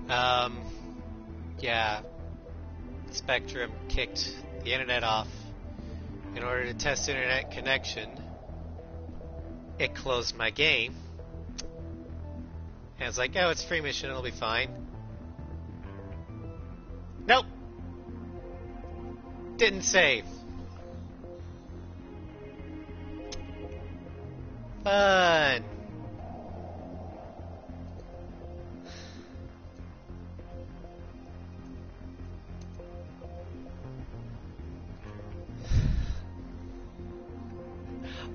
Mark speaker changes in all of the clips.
Speaker 1: Um, yeah, Spectrum kicked the internet off. In order to test internet connection, it closed my game. And it's like, oh, it's free mission, it'll be fine. Nope. Didn't save. Fun.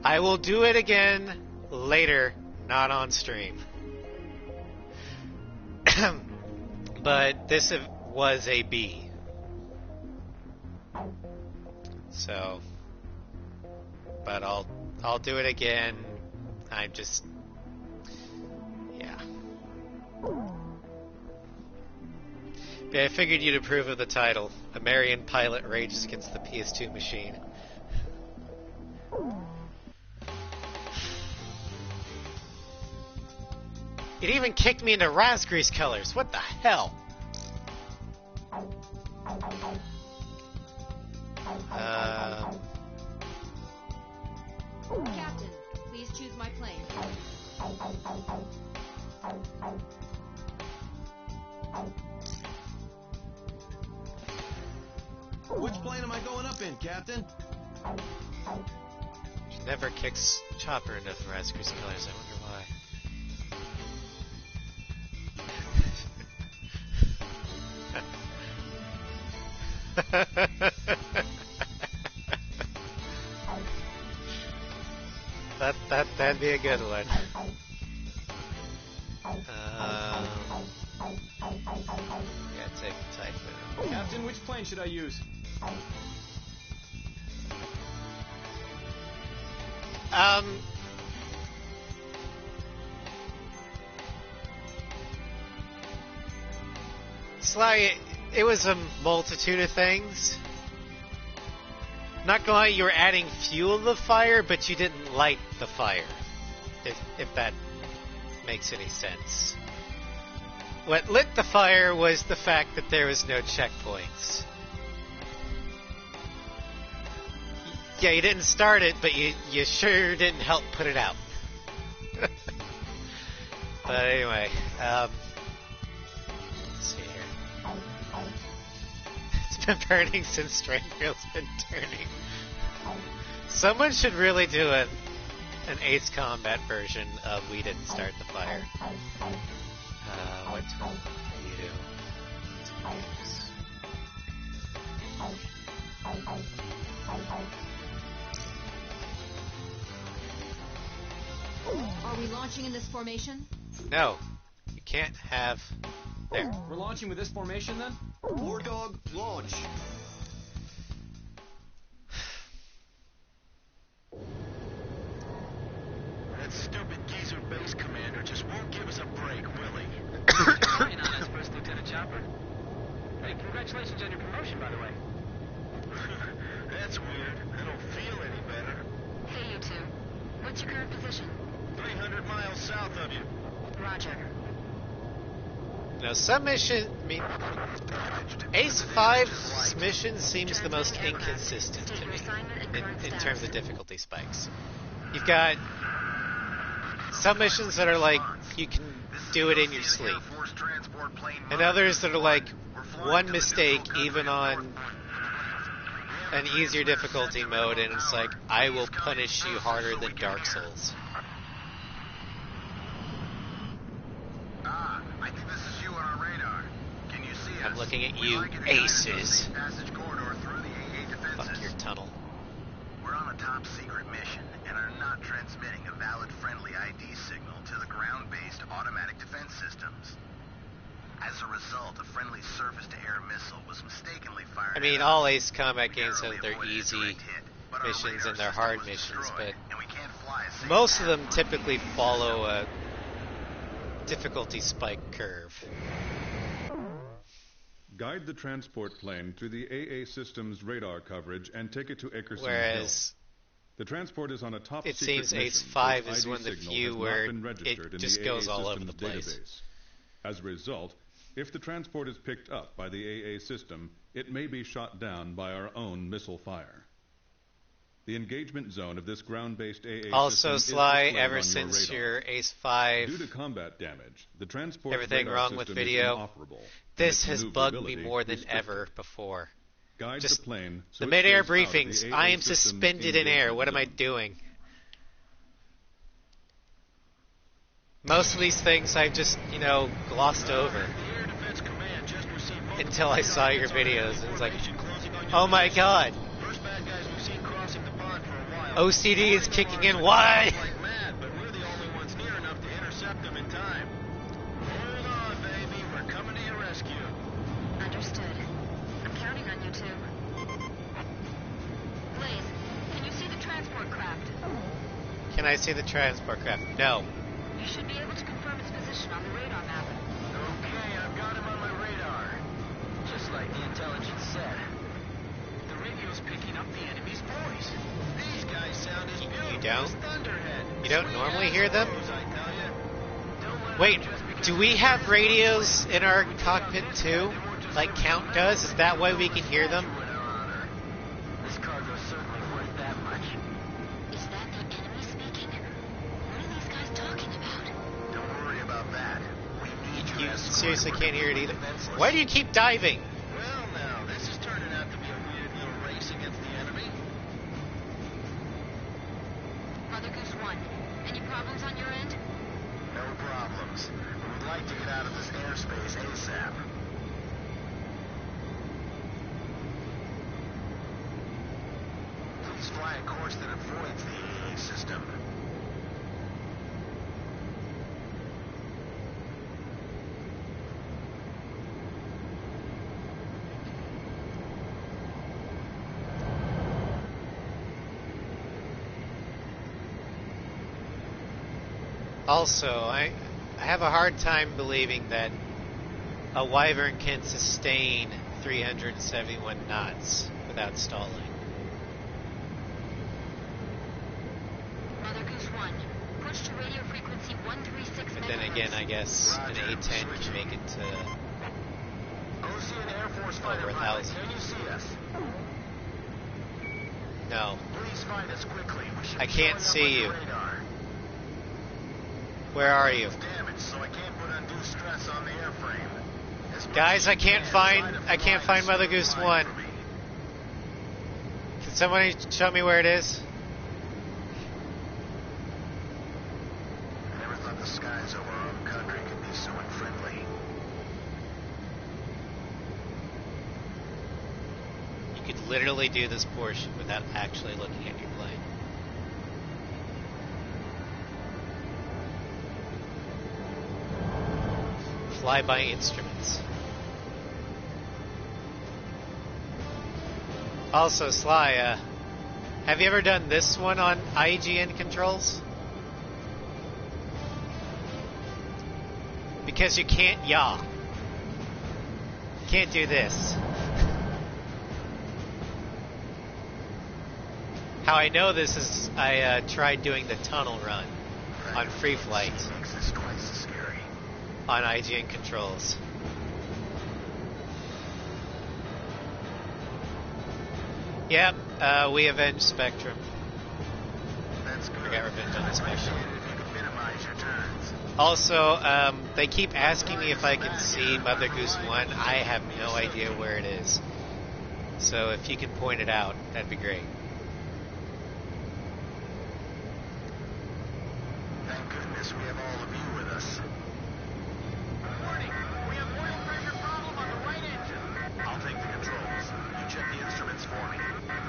Speaker 1: I will do it again later, not on stream. But this was a B. So, but I'll do it again. I'm just, yeah. But I figured you'd approve of the title. A Marion pilot rages against the PS2 machine. It even kicked me into Razgrease colors. What the hell?
Speaker 2: Captain, please choose my plane.
Speaker 3: Which plane am I going up in, Captain?
Speaker 1: She never kicks Chopper into the Razgrease colors. I wonder why. That'd be a good one. Yeah, take the Typhoon.
Speaker 3: Captain, which plane should I use?
Speaker 1: Sly, it was a multitude of things. Not gonna lie, you were adding fuel to the fire, but you didn't light the fire. If that makes any sense. What lit the fire was the fact that there was no checkpoints. Yeah, you didn't start it, but you sure didn't help put it out. But anyway, let's see here. It's been burning since Strain Wheel's been turning. Someone should really do an Ace Combat version of We Didn't Start the Fire. What tool do you do?
Speaker 2: Are we launching in this formation?
Speaker 1: No, you can't have... There.
Speaker 3: We're launching with this formation, then? War Dog, launch!
Speaker 4: That stupid geezer base commander just won't give us a break, will he?
Speaker 5: You're not as First Lieutenant Chopper. Hey, congratulations on your promotion, by the way.
Speaker 4: That's weird. I don't feel any better.
Speaker 2: Hey, you two. What's your current position?
Speaker 4: 300 miles south of you.
Speaker 2: Roger.
Speaker 1: Now, some mission... Ace 5's mission seems the most inconsistent to me in terms of difficulty spikes. You've got some missions that are like, you can do it in your sleep. And others that are like, one mistake, even on an easier difficulty mode, and it's like, I will punish you harder than Dark Souls.
Speaker 4: I think this is you on our radar. Can you see us?
Speaker 1: I'm looking at you, Aces. Fuck your tunnel.
Speaker 4: We're on a top secret mission and are not transmitting a valid friendly ID signal to the ground-based automatic defense systems. As a result, a friendly surface-to-air missile was mistakenly fired.
Speaker 1: I mean, all Ace Combat games have their easy missions and their hard missions, but most of them typically follow a difficulty spike curve.
Speaker 6: Guide the transport plane through the AA system's radar coverage and take it to Ackerson
Speaker 1: Whereas
Speaker 6: Hill. The transport is on a top
Speaker 1: it
Speaker 6: secret
Speaker 1: seems
Speaker 6: mission
Speaker 1: Ace 5
Speaker 6: whose
Speaker 1: is
Speaker 6: ID
Speaker 1: one of the
Speaker 6: signal
Speaker 1: few
Speaker 6: has not
Speaker 1: where
Speaker 6: been registered
Speaker 1: it
Speaker 6: in
Speaker 1: just
Speaker 6: the
Speaker 1: goes
Speaker 6: AA
Speaker 1: all over the
Speaker 6: systems
Speaker 1: place.
Speaker 6: database. As a result, If the transport is picked up by the AA system, it may be shot down by our own missile fire. The engagement zone of this ground-based AA
Speaker 1: Also,
Speaker 6: system
Speaker 1: Sly,
Speaker 6: is displayed
Speaker 1: ever
Speaker 6: on
Speaker 1: since
Speaker 6: your
Speaker 1: your
Speaker 6: radar.
Speaker 1: Ace 5,
Speaker 6: Due to combat damage, the transport
Speaker 1: everything
Speaker 6: radar
Speaker 1: wrong with
Speaker 6: system is
Speaker 1: video,
Speaker 6: inoperable, and
Speaker 1: this
Speaker 6: its
Speaker 1: has bugged me
Speaker 6: maneuverability
Speaker 1: more than
Speaker 6: restricted.
Speaker 1: ever before.
Speaker 6: Guide
Speaker 1: Just
Speaker 6: the plane so
Speaker 1: the
Speaker 6: it
Speaker 1: mid-air
Speaker 6: stays out of the
Speaker 1: briefings,
Speaker 6: AA
Speaker 1: I am
Speaker 6: system's
Speaker 1: suspended in air. What am I
Speaker 6: engagement
Speaker 1: doing? Most of these things I've just, glossed over
Speaker 5: The Air Defense Command just received multiple
Speaker 1: until I saw your
Speaker 5: radar
Speaker 1: videos. And it's like,
Speaker 5: information closing on your
Speaker 1: oh my
Speaker 5: position.
Speaker 1: god,
Speaker 5: First bad guys we've seen crossing the pond for a while.
Speaker 1: OCD is
Speaker 5: Firing
Speaker 1: kicking in.
Speaker 5: alarms
Speaker 1: Why?
Speaker 5: are like mad, but we're the only ones near enough to intercept them in time. Hold on, baby. We're coming to your rescue.
Speaker 2: Understood. I'm counting on you two. Blaze, can you see the transport craft?
Speaker 1: Can I see the transport craft? No.
Speaker 2: You should be able to confirm its position on the radar map.
Speaker 5: Okay, I've got him on my radar. Just like the intelligence said. The radio's picking up the enemy's voice. These guys sound as beautiful
Speaker 1: You don't?
Speaker 5: as Thunderhead.
Speaker 1: You don't
Speaker 5: Sweet
Speaker 1: normally hear them?
Speaker 5: assholes, I tell ya. Don't let
Speaker 1: Wait,
Speaker 5: them just because
Speaker 1: do we have radios in our cockpit too? Like Count does? Is that why we can hear them?
Speaker 5: This cargo's certainly worth that much.
Speaker 2: Is that the enemy speaking? What are these guys talking about?
Speaker 4: Don't worry about that. We need
Speaker 1: You
Speaker 4: your escort.
Speaker 1: seriously can't hear it either.
Speaker 4: Defenseless.
Speaker 1: Why do you keep diving?
Speaker 5: Well, now, this is turning out to be a weird little race against the enemy.
Speaker 2: Mother Goose 1, any problems on your end?
Speaker 4: No problems. We'd like to get out of this airspace ASAP. Please fly a course that avoids the AA system.
Speaker 1: Also, I have a hard time believing that a Wyvern can sustain 371 knots without stalling.
Speaker 2: Mother Goose 1, push to radio frequency 136
Speaker 1: But then again, I guess an
Speaker 4: Roger,
Speaker 1: A-10 can
Speaker 4: switching.
Speaker 1: make it to
Speaker 4: Ocean Air Force fighter
Speaker 1: over
Speaker 4: pilot,
Speaker 1: 1,000.
Speaker 4: can you see us?
Speaker 1: No.
Speaker 4: Please find us quickly. We should
Speaker 1: I
Speaker 4: be
Speaker 1: can't
Speaker 4: showing up
Speaker 1: see
Speaker 4: on
Speaker 1: you.
Speaker 4: the radar.
Speaker 1: Where are you?
Speaker 4: It's damaged, so I can't put undue stress on the airframe. As much
Speaker 1: Guys,
Speaker 4: as
Speaker 1: I
Speaker 4: you
Speaker 1: can't
Speaker 4: can,
Speaker 1: find-
Speaker 4: try to
Speaker 1: I can't
Speaker 4: fly
Speaker 1: find
Speaker 4: the
Speaker 1: Mother
Speaker 4: smooth
Speaker 1: Goose
Speaker 4: line
Speaker 1: 1.
Speaker 4: for me.
Speaker 1: Can somebody show me where it is?
Speaker 4: I never thought the skies over our own country could be so unfriendly.
Speaker 1: You could literally do this portion without actually looking at your plane. Fly-by instruments. Also, Sly, have you ever done this one on IGN controls? Because you can't yaw. Can't do this. How I know this is I tried doing the tunnel run on free flight
Speaker 4: Makes this twice as scary.
Speaker 1: on IGN controls. Yep, we avenged Spectrum.
Speaker 4: That's good.
Speaker 1: We got revenge on the
Speaker 4: I'd
Speaker 1: Spectrum.
Speaker 4: appreciate it if you could minimize your turns.
Speaker 1: Also, they keep asking me if I can see Mother Goose 1. I have no idea where it is. So if you can point it out, that'd be great.
Speaker 4: Thank goodness we have all of you with us.
Speaker 5: Warning! We have oil pressure problem on the right engine.
Speaker 4: I'll take the controls. You check the instruments for me.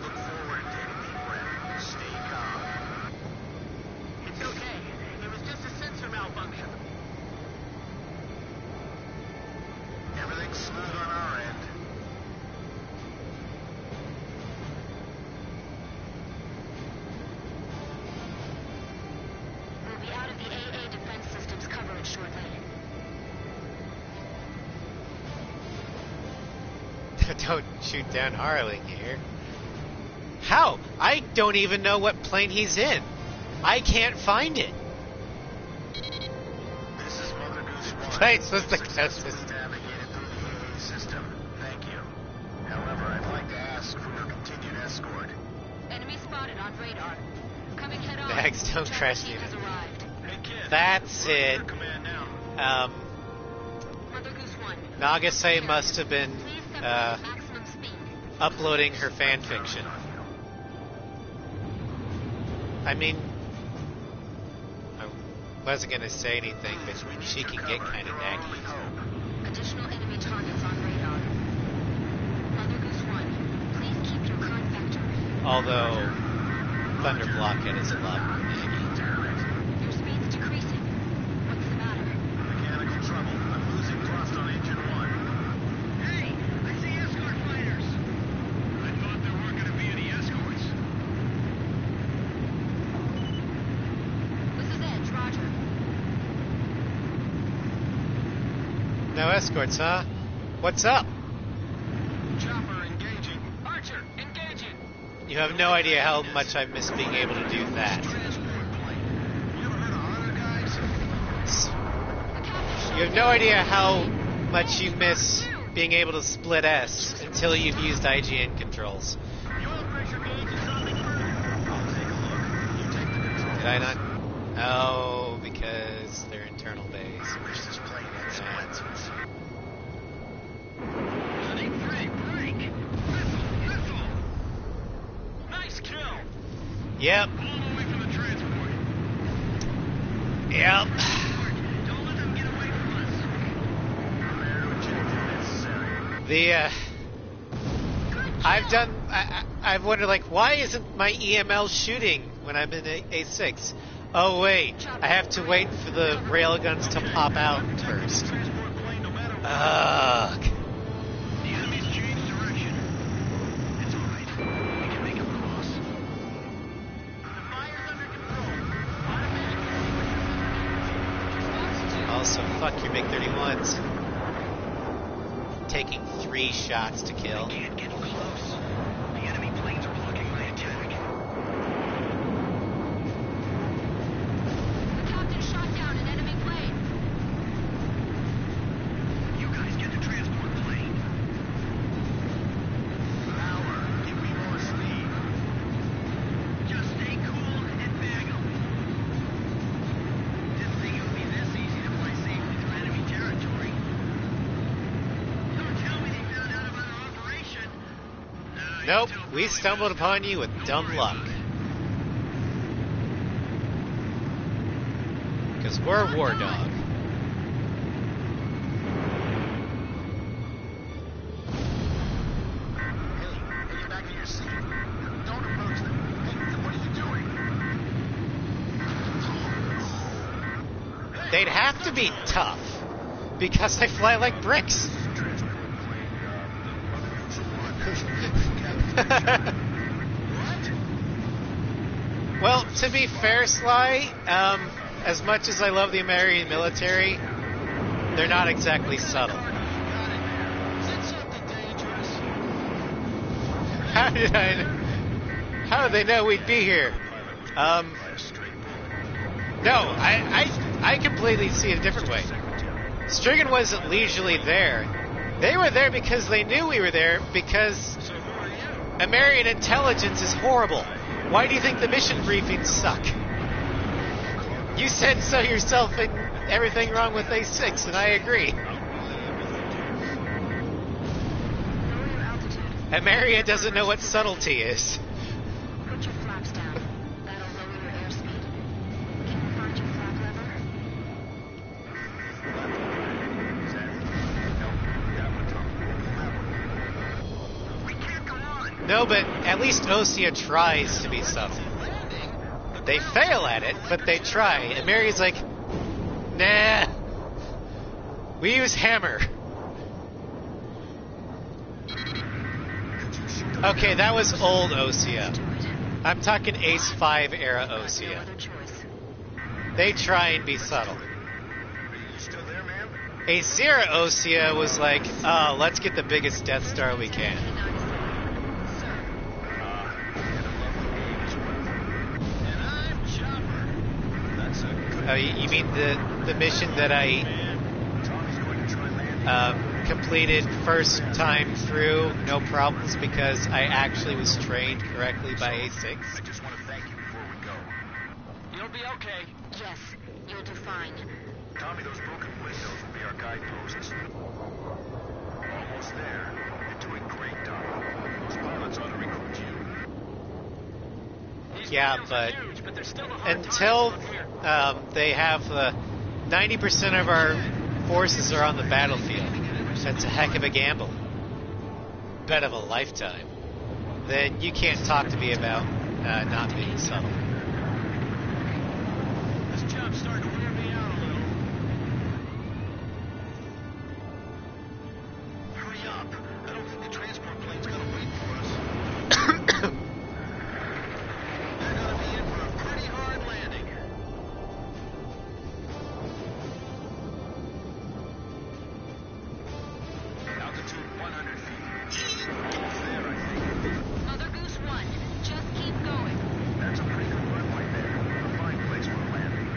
Speaker 4: Look forward and take a deep breath. Stay calm.
Speaker 5: It's okay. It was just a sensor malfunction.
Speaker 4: Everything's smooth on our end.
Speaker 2: We'll be out of the AA defense system's coverage shortly.
Speaker 1: Don't shoot down Harling here. How? I don't even know what plane he's in. I can't find it.
Speaker 4: This is Mother Goose 1.
Speaker 1: Plane's supposed to
Speaker 4: Successfully
Speaker 1: catch this.
Speaker 4: navigated
Speaker 2: on radar. Coming head on.
Speaker 1: Bags don't crash
Speaker 2: Team has
Speaker 1: unit.
Speaker 2: arrived.
Speaker 5: Hey, kid.
Speaker 1: That's it.
Speaker 5: Command now.
Speaker 2: Mother Goose 1.
Speaker 1: Nagase must have been
Speaker 2: Please separate maximum speed.
Speaker 1: uploading her fan fiction. I mean, I wasn't gonna say anything, but she can get kind of naggy.
Speaker 2: Additional enemy targets on radar. Mother Goose 1. Please keep your con factor.
Speaker 1: Although Thunder Blockhead is a lot more naggy.
Speaker 2: Your speed's decreasing. What's the matter?
Speaker 5: Mechanical trouble. I'm losing thrust on engine 1. Hey, I see escort fighters. I thought there weren't going to be any escorts.
Speaker 2: This is Edge, Roger.
Speaker 1: No escorts, huh? What's up?
Speaker 5: Chopper engaging. Archer, engaging.
Speaker 1: You have no idea how much I miss being able to do that.
Speaker 5: Transport plane. You ever heard of Hunter, guys?
Speaker 2: The captain.
Speaker 1: You have no idea how much you miss being able to split S until you've used IGN controls.
Speaker 5: The oil pressure gauge is something further. I'll take a look. You take the control.
Speaker 1: Did I not? Oh, because they're internal bays.
Speaker 4: I wish this plane had some lenses.
Speaker 5: Heading free, break. Missile. Nice kill.
Speaker 1: Yep,
Speaker 5: All the way from the transport.
Speaker 1: yep.
Speaker 5: Don't let them get away from us.
Speaker 4: Prepare to eject if necessary.
Speaker 1: I've wondered, like, why isn't my EML shooting when I'm in A6? Oh, wait, I have to wait for the railguns to pop out first.
Speaker 5: Transport plane no matter what.
Speaker 1: Ugh.
Speaker 5: The enemy's changed direction. It's all right. We can make them cross. The fire's under control. Automatic.
Speaker 1: Also, fuck your MiG-31s. Taking 3 shots to kill.
Speaker 5: Can't get close. The enemy planes are blocking my attack.
Speaker 2: The captain shot down an enemy plane.
Speaker 5: You guys get the transport plane.
Speaker 4: Power, give me more speed.
Speaker 5: Just stay cool and bag 'em. Didn't think it would be this easy to fly safely through enemy territory. Don't tell me they found out about our operation.
Speaker 1: Nope, we stumbled upon you with dumb luck. Because we're War Dog.
Speaker 4: Hey, get back in your seat. Don't approach them. Hey, what are you doing?
Speaker 1: They'd have to be tough. Because they fly like bricks. Well, to be fair, Sly, as much as I love the American military, they're not exactly subtle. How did they know we'd be here? No, I completely see it a different way. Strigan wasn't leisurely there. They were there because they knew we were there, because American intelligence is horrible. Why do you think the mission briefings suck? You said so yourself and everything wrong with A6, and I agree.
Speaker 2: Lower your altitude.
Speaker 1: America doesn't know what subtlety is.
Speaker 2: Put your flaps down. That'll lower your airspeed. Can you find your flap lever?
Speaker 5: We can't go on.
Speaker 1: No, but at least Osea tries to be subtle. They fail at it, but they try. And Mary's like, nah. We use hammer. Okay, that was old Osea. I'm talking Ace 5 era
Speaker 2: No
Speaker 1: Osea.
Speaker 2: other choice.
Speaker 1: They try and be subtle.
Speaker 4: You still there, man?
Speaker 1: Ace 0 Osea was like, oh, let's get the biggest Death Star we can.
Speaker 5: And I'm Chopper. That's a good
Speaker 1: Oh, you mean the mission that I
Speaker 4: Tommy's going to try land.
Speaker 1: completed first time through, no problems, because I actually was trained correctly by A6.
Speaker 5: I just want to thank you before we go. You'll be okay.
Speaker 2: Yes, you'll do fine.
Speaker 5: Tommy, those broken windows will be our guideposts. Almost there. You're doing great, Tommy. Those pilots ought to recruit you. These
Speaker 1: Yeah,
Speaker 5: windows
Speaker 1: but
Speaker 5: are huge, but they're still a hard
Speaker 1: until
Speaker 5: target from here.
Speaker 1: they have 90% of our forces are on the battlefield. That's a heck of a gamble. Bet of a lifetime. Then you can't talk to me about not being subtle.
Speaker 5: This job's starting to wear me out a little. Hurry up. I don't think the transport plane's gonna wait for us. They're gonna be in for a pretty hard landing. Altitude 100 feet. Almost there, I think.
Speaker 2: Mother Goose 1, just keep going.
Speaker 5: That's a pretty good runway there. A fine place for a landing.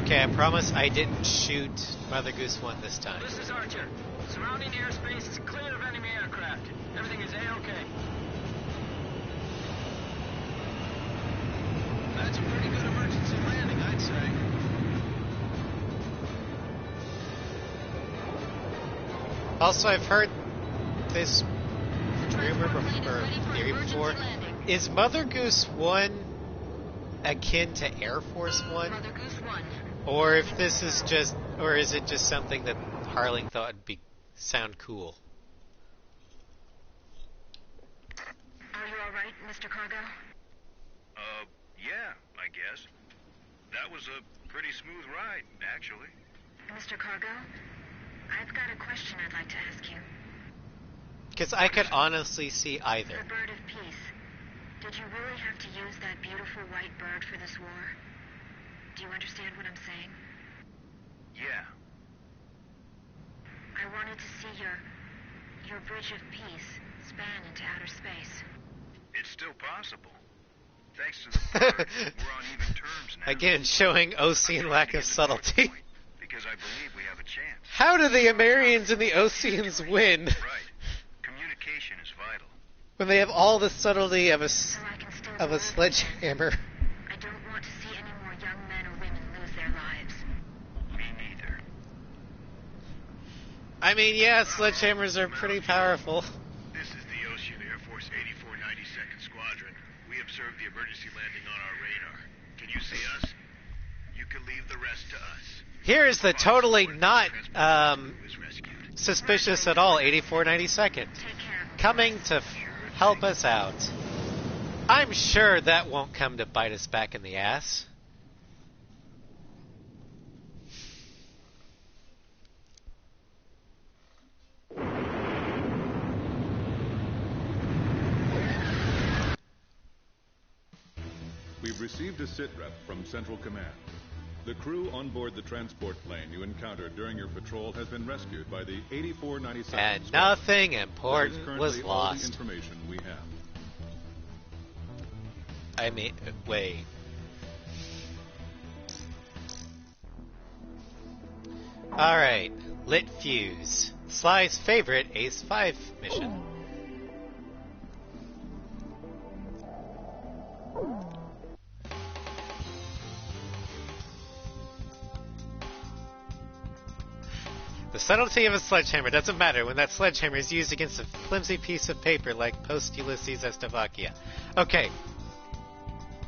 Speaker 1: Okay, I promise I didn't shoot Mother Goose 1 this time.
Speaker 5: This is Archer. Surrounding airspace is clear of enemy aircraft. Everything is A-OK. That's a pretty good emergency landing, I'd say.
Speaker 1: Also, I've heard this rumor
Speaker 2: Transport plane is
Speaker 1: or
Speaker 2: ready for
Speaker 1: theory
Speaker 2: emergency
Speaker 1: before.
Speaker 2: landing.
Speaker 1: Is Mother Goose 1 akin to Air Force 1?
Speaker 2: Mother Goose 1.
Speaker 1: Or if this is just, or is it just something that Harling thought would sound cool?
Speaker 2: Are you alright, Mr. Cargo?
Speaker 7: Yeah, I guess. That was a pretty smooth ride, actually.
Speaker 2: Mr. Cargo? I've got a question I'd like to ask you.
Speaker 1: Because I could honestly see either.
Speaker 2: The Bird of Peace. Did you really have to use that beautiful white bird for this war? Do you understand what I'm saying?
Speaker 7: Yeah.
Speaker 2: I wanted to see your Bridge of Peace span into outer space.
Speaker 7: It's still possible. Thanks to the bird, we're on even terms now.
Speaker 1: Again, showing Osean lack of subtlety.
Speaker 7: Because I believe we have a chance.
Speaker 1: How do the Amerians and the Oseans win
Speaker 7: Right. Communication is vital.
Speaker 1: when they have all the subtlety of
Speaker 2: So I can still
Speaker 1: a
Speaker 2: do
Speaker 1: sledgehammer?
Speaker 2: I don't want to see any more young men or women lose their lives.
Speaker 7: Me neither.
Speaker 1: I mean, yeah, sledgehammers are pretty powerful.
Speaker 7: This is the Ocean Air Force 8492nd Squadron. We observed the emergency landing on our radar. Can you see us? You can leave the rest to us.
Speaker 1: Here is the totally not
Speaker 7: Who is rescued?
Speaker 1: suspicious at all 8492nd.
Speaker 2: Take care.
Speaker 1: Coming to help us out. I'm sure that won't come to bite us back in the ass.
Speaker 6: We've received a sitrep from Central Command. The crew on board the transport plane you encountered during your patrol has been rescued by the 8492nd
Speaker 1: And
Speaker 6: Squadron.
Speaker 1: nothing
Speaker 6: That is
Speaker 1: important
Speaker 6: currently
Speaker 1: was
Speaker 6: all the
Speaker 1: lost.
Speaker 6: information we have.
Speaker 1: I mean, wait. Alright, Lit Fuse. Sly's favorite Ace 5 mission. The subtlety of a sledgehammer doesn't matter when that sledgehammer is used against a flimsy piece of paper like post-Ulysses Estevakia. Okay.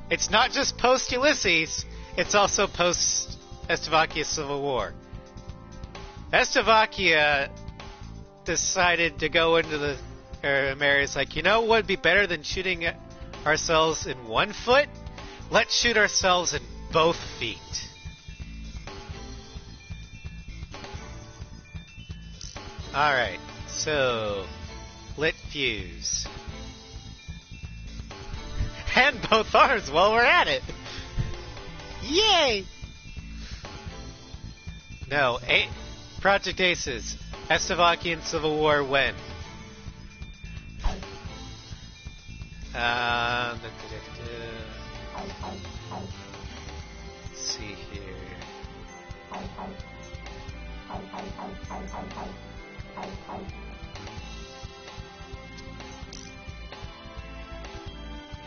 Speaker 1: It's not just post-Ulysses, it's also post-Estevakia Civil War. Estevakia decided to go into the Mary's like, you know what would be better than shooting ourselves in one foot? Let's shoot ourselves in both feet. Alright, so Lit Fuse. And both arms while we're at it. Yay! No, Project Aces. Estevakian Civil War when? Let's see here.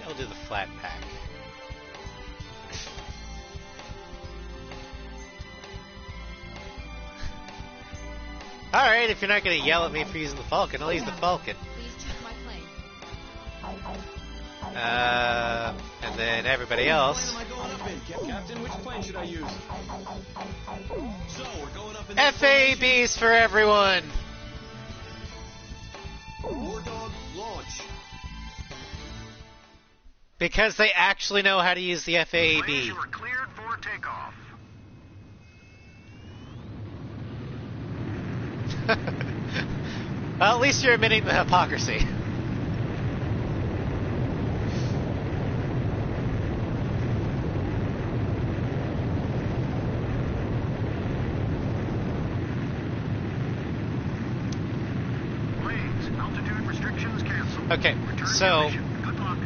Speaker 1: I'll do the flat pack. Alright, if you're not going to yell at me for using the Falcon, I'll use the Falcon.
Speaker 8: Please check my plane.
Speaker 1: And then everybody else.
Speaker 3: What plane am I going up in, Captain? Which plane should I use? So, we're going up in
Speaker 1: FABs for everyone!
Speaker 3: War Dog, launch.
Speaker 1: Because they actually know how to use the
Speaker 4: Planes,
Speaker 1: FAB.
Speaker 4: you are cleared for takeoff.
Speaker 1: Well, at least you're admitting the hypocrisy.
Speaker 4: Planes, altitude restrictions canceled.
Speaker 1: Okay,
Speaker 4: Return to
Speaker 1: so
Speaker 4: mission. Good luck.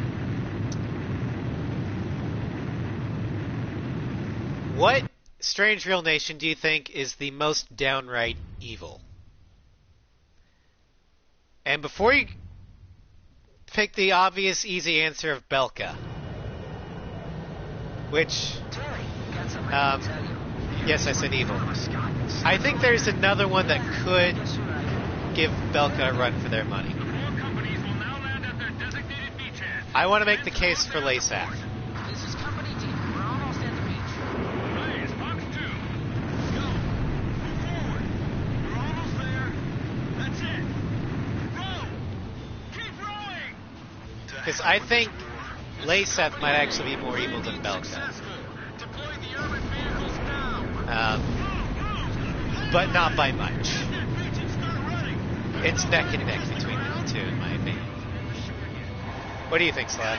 Speaker 1: what strange real nation do you think is the most downright evil? And before you pick the obvious, easy answer of Belka, which, yes, I said evil. I think there's another one that could give Belka a run for their money. I want to make the case for LASAF.
Speaker 5: This is Company D. We're almost at the beach.
Speaker 7: Blaze, Fox 2. Let's go. Move forward. We're almost there. That's it. Row. Keep rowing.
Speaker 1: Because I think LASAF might actually be more evil than Belka.
Speaker 7: Deploy the urban vehicles now.
Speaker 1: But not by much.
Speaker 7: Beach and start running.
Speaker 1: It's neck and neck between the two, in my opinion. What do you think, Slav?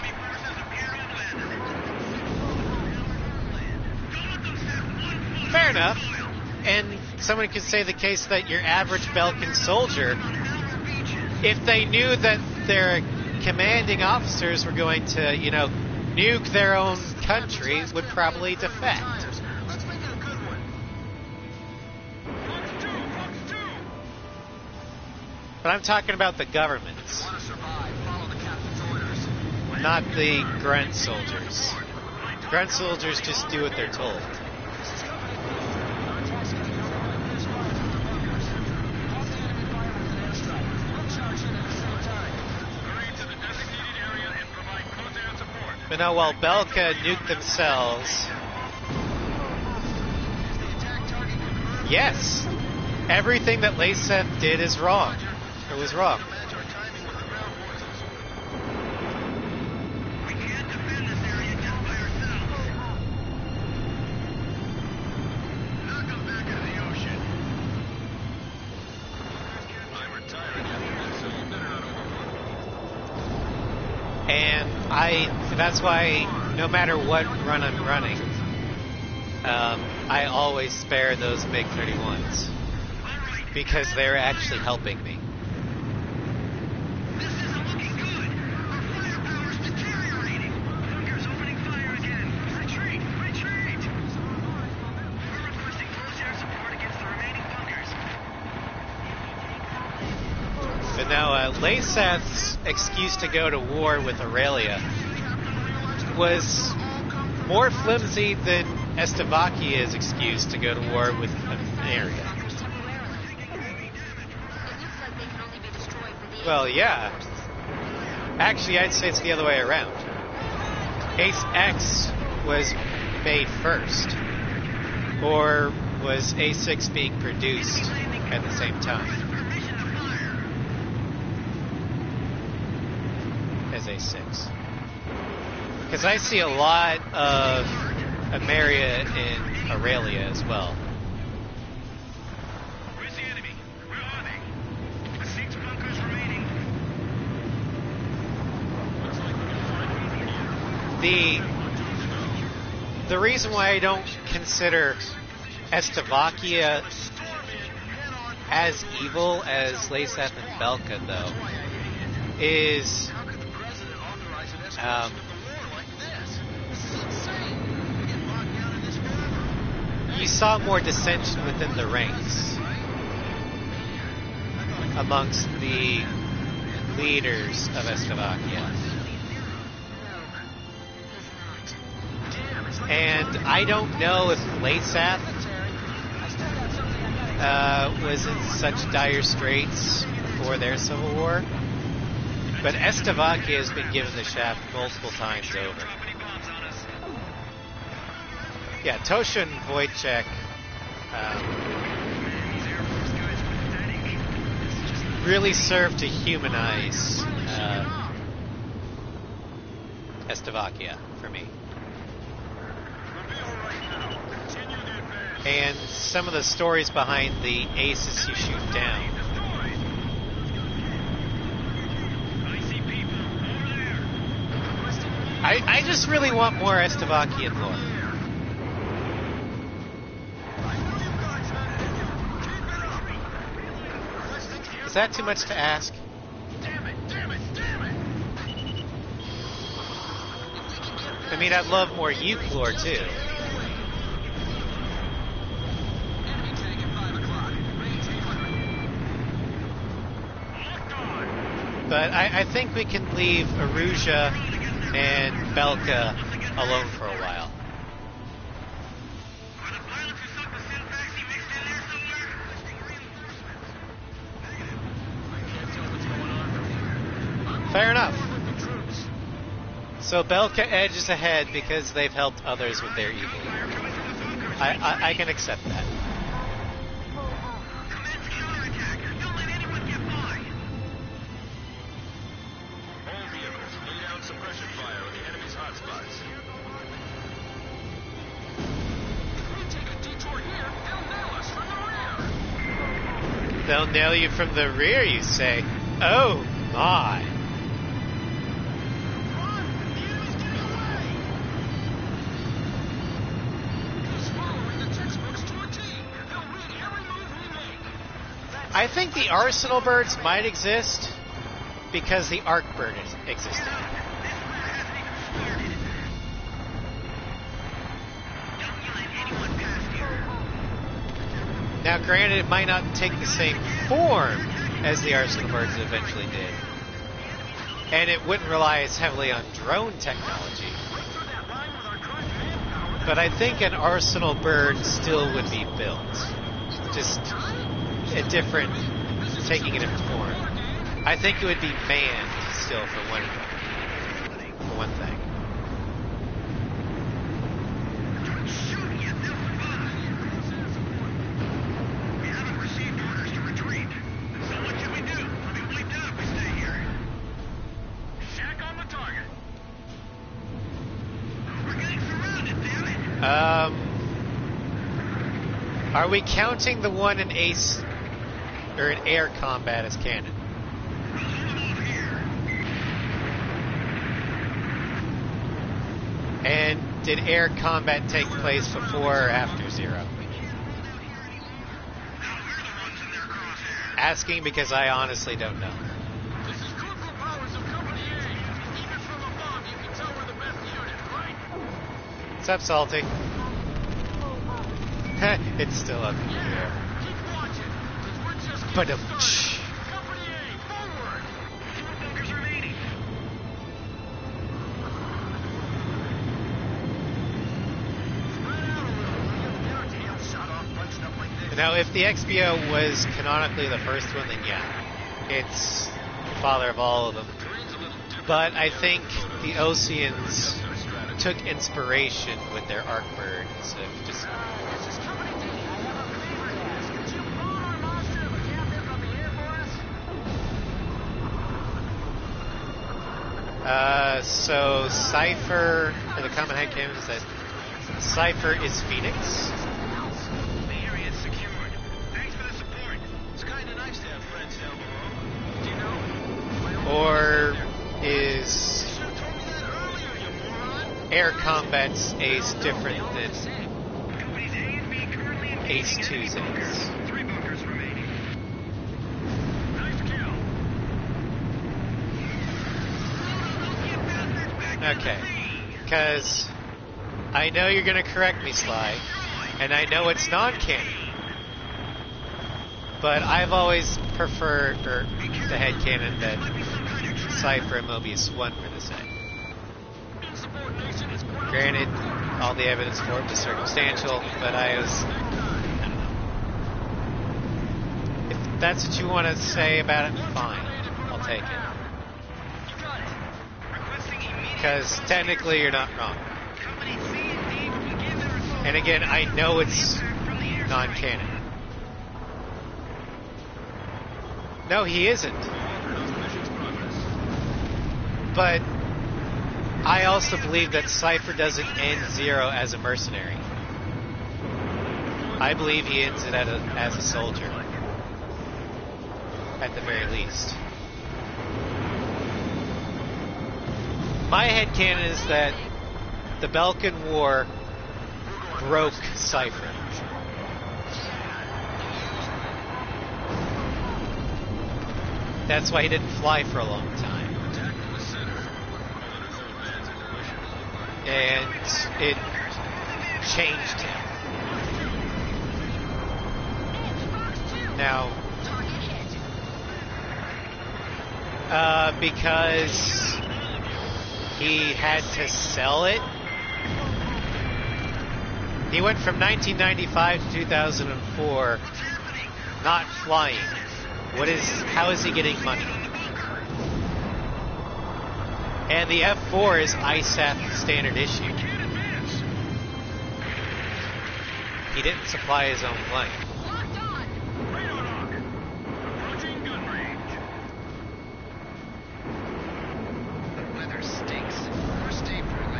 Speaker 1: Fair enough. And someone could say the case that your average Belkan soldier, if they knew that their commanding officers were going to, nuke their own country, would probably defect.
Speaker 5: Let's make it a good one.
Speaker 7: Fox 2.
Speaker 1: But I'm talking about the governments,
Speaker 5: Want to survive? Follow the captain's orders.
Speaker 1: not the grunt soldiers. Grunt soldiers just do what they're told.
Speaker 5: This is Company D. Our attacks getting over by clear skies from the bunkers. Halt the enemy fire with an airstrike. We'll charge in at the same time.
Speaker 7: Hurry to the designated area and provide close air support.
Speaker 1: But now, while Belka nuked themselves,
Speaker 5: Is the attack target confirmed?
Speaker 1: yes, everything that LASEF did is wrong. Or was wrong.
Speaker 5: Match our timing with the ground forces.
Speaker 7: We can't defend this area just by ourselves. Knock them back into the ocean.
Speaker 3: I'm retiring after this, so you better not overwork.
Speaker 1: And that's why no matter what run I'm running, I always spare those MiG-31s. Because they're actually helping me.
Speaker 7: This isn't looking good. Our firepower's deteriorating. Bunkers opening fire again. Retreat! Retreat! We're requesting close air support against the remaining bunkers.
Speaker 1: But now, LASEF's excuse to go to war with Aurelia was more flimsy than Estevakia's excuse to go to war with Area. Well, yeah. Actually, I'd say it's the other way around. Ace X was made first. Or was A6 being produced at the same time as A6? Because I see a lot of Ameria in Aurelia as well.
Speaker 7: Where's the enemy? Where are they? 6 bunkers remaining. Looks like we can find them from here.
Speaker 1: The reason why I don't consider Estevakia as evil as LASEF and Belka, though, is
Speaker 5: How could the president authorize an escalation of the war like this? This is insane. We get locked down in this forever.
Speaker 1: you saw more dissension within the ranks. amongst the leaders of Estevakia. And I don't know if Lasath was in such dire straits for their civil war, but Estevakia has been given the shaft multiple times over. Yeah, Toshin Wojciech really served to humanize Estevakia for me. And some of the stories behind the aces you shoot down. I just really want more Estevakian lore. Is that too much to ask? I mean, I'd love more Uke lore too. But I think we can leave Aruja and Belka alone for a while. Fair enough. So Belka edges ahead because they've helped others with their evil. I can accept that. They'll nail you from the rear, you say? Oh my. I think the Arsenal birds might exist because the Arc bird existed. Now, granted, it might not take the same form as the Arsenal birds eventually did, and it wouldn't rely as heavily on drone technology. But I think an Arsenal bird still would be built, just a different, taking a different form. I think it would be manned still for one thing. Are we counting the one in ace or in air combat as canon? And did air combat take place before or after Zero? Asking because I honestly don't know. What's up, Salty? It's still up in the air. But now, if the XBO was canonically the first one, then yeah, it's the father of all of them. But I think the Oseans took inspiration with their arc birds of just. So Cypher, or the common headcanon is that Cypher is Phoenix.
Speaker 7: The area is secured. Thanks for the support. It's kind of nice to have friends down below. Do you know?
Speaker 1: Or is air combat's ace different than Ace 2's ace?
Speaker 7: 3 bunkers remaining. Nice kill.
Speaker 1: Okay, because I know you're going to correct me, Sly, and I know it's non-canon. But I've always preferred, or the headcanon, that Cypher and Mobius 1 were the same. Granted, all the evidence for it was circumstantial, but I don't know. If that's what you want to say about it, fine. I'll take it. Because technically you're not wrong. And again, I know it's non-canon. No, he isn't. But I also believe that Cypher doesn't end Zero as a mercenary. I believe he ends it as a soldier. At the very least. My headcanon is that the Belkan War broke Cypher. That's why he didn't fly for a long time. And it changed him. Now, because he had to sell it. He went from 1995 to 2004 not flying. How is he getting money? And the F4 is ISAF standard issue. He didn't supply his own plane.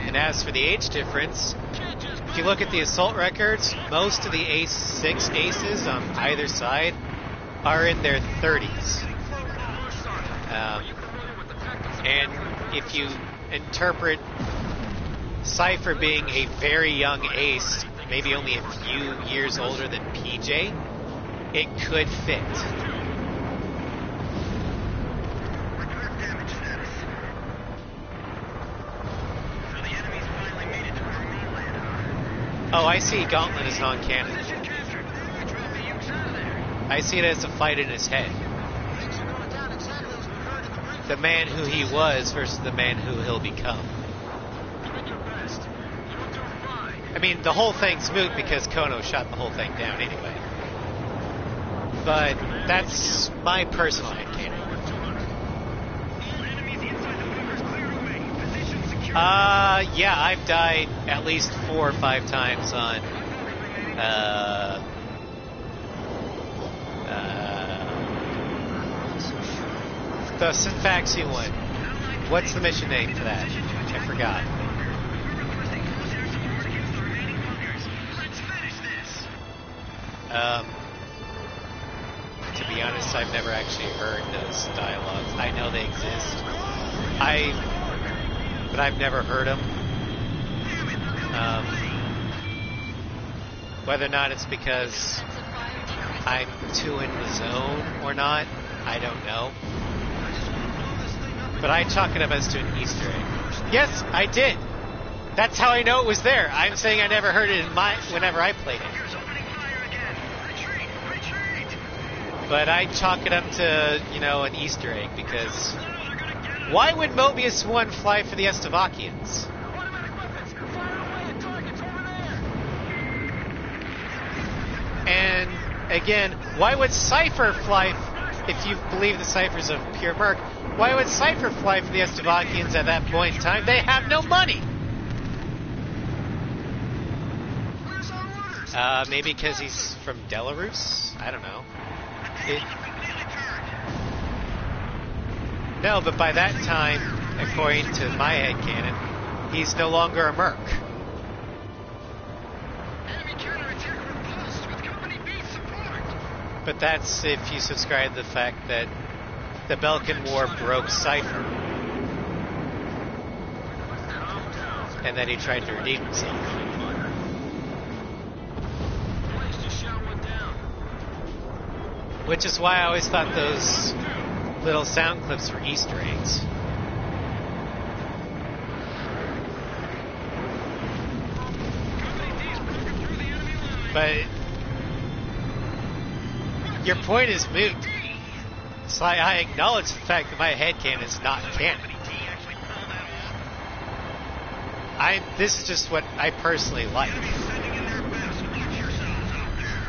Speaker 1: And as for the age difference, if you look at the assault records, most of the A6 aces on either side are in their 30s. And if you interpret Cypher being a very young ace, maybe only a few years older than PJ, it could fit. Oh, I see Gauntlet is non-canon. I see it as a fight in his head. The man who he was versus the man who he'll become. I mean, the whole thing's moot because Kono shot the whole thing down anyway. But that's my personal headcanon. Yeah, I've died at least 4 or 5 times on the Synfaxi one. What's the mission name for that? I forgot. To be honest, I've never actually heard those dialogues. I know they exist. But I've never heard them. Whether or not it's because I'm too in the zone or not, I don't know. But I chalk it up as to an Easter egg. Yes, I did. That's how I know it was there. I'm saying I never heard it whenever I played it. But I chalk it up to, an Easter egg because why would Mobius 1 fly for the Estevakians? And again, why would Cypher fly, if you believe the Cypher's of pure merc, why would Cypher fly for the Estevakians at that point in time? They have no money! Maybe because he's from Belarus? I don't know. No, but by that time, according to my headcanon, he's no longer a merc. But that's if you subscribe to the fact that the Belkan War broke Cypher. And that he tried to redeem himself. Which is why I always thought those little sound clips were Easter eggs. But Your point is moot. So I acknowledge the fact that my headcanon is not canon. This is just what I personally like.
Speaker 7: Sending in their best. Watch yourselves out there.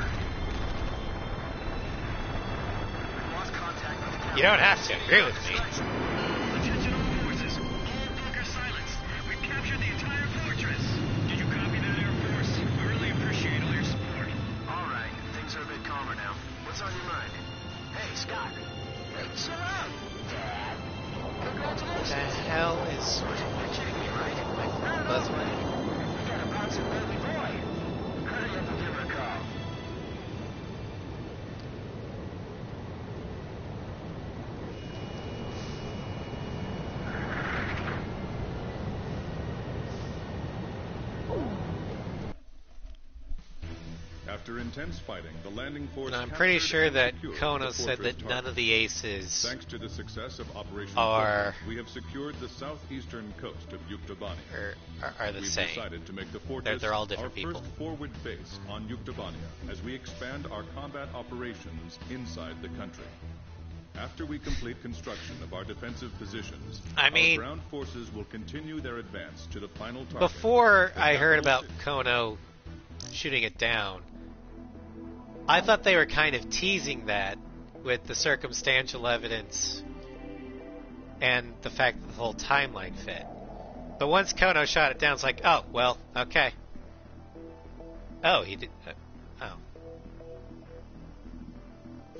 Speaker 5: Lost contact with the
Speaker 1: You don't have to agree with me.
Speaker 7: Attention all forces. All bunker silence. We've captured the entire fortress. Did you copy that, Air Force? We really appreciate all your support.
Speaker 5: All right, things are a bit calmer now. What's on your mind? Hey, Scott. Hey, chill out, Dad. Congratulations.
Speaker 1: What the hell is...
Speaker 5: You're kidding me, right?
Speaker 1: Buzzword?
Speaker 5: You got a bouncing baby boy. Hurry up and give him a call.
Speaker 6: After intense fighting, the landing force.
Speaker 1: And I'm pretty
Speaker 6: captured
Speaker 1: sure
Speaker 6: and
Speaker 1: that
Speaker 6: secured
Speaker 1: Kono
Speaker 6: the
Speaker 1: said
Speaker 6: fortress
Speaker 1: that none of
Speaker 6: target.
Speaker 1: the aces
Speaker 6: Thanks to the success of Operation
Speaker 1: are-
Speaker 6: Focus, we have secured the southeastern coast of Yuktabania.
Speaker 1: are the
Speaker 6: We've
Speaker 1: same.
Speaker 6: decided to make the fortress
Speaker 1: They're all different
Speaker 6: our
Speaker 1: people.
Speaker 6: first forward base on Yuktabania as we expand our combat operations inside the country. After we complete construction of our defensive positions,
Speaker 1: I mean-
Speaker 6: our ground forces will continue their advance to the final target.
Speaker 1: Before
Speaker 6: the
Speaker 1: I heard
Speaker 6: capital
Speaker 1: about
Speaker 6: city.
Speaker 1: Kono shooting it down, I thought they were kind of teasing that with the circumstantial evidence and the fact that the whole timeline fit. But once Kono shot it down, it's like, oh, well, okay. Oh, he did... oh.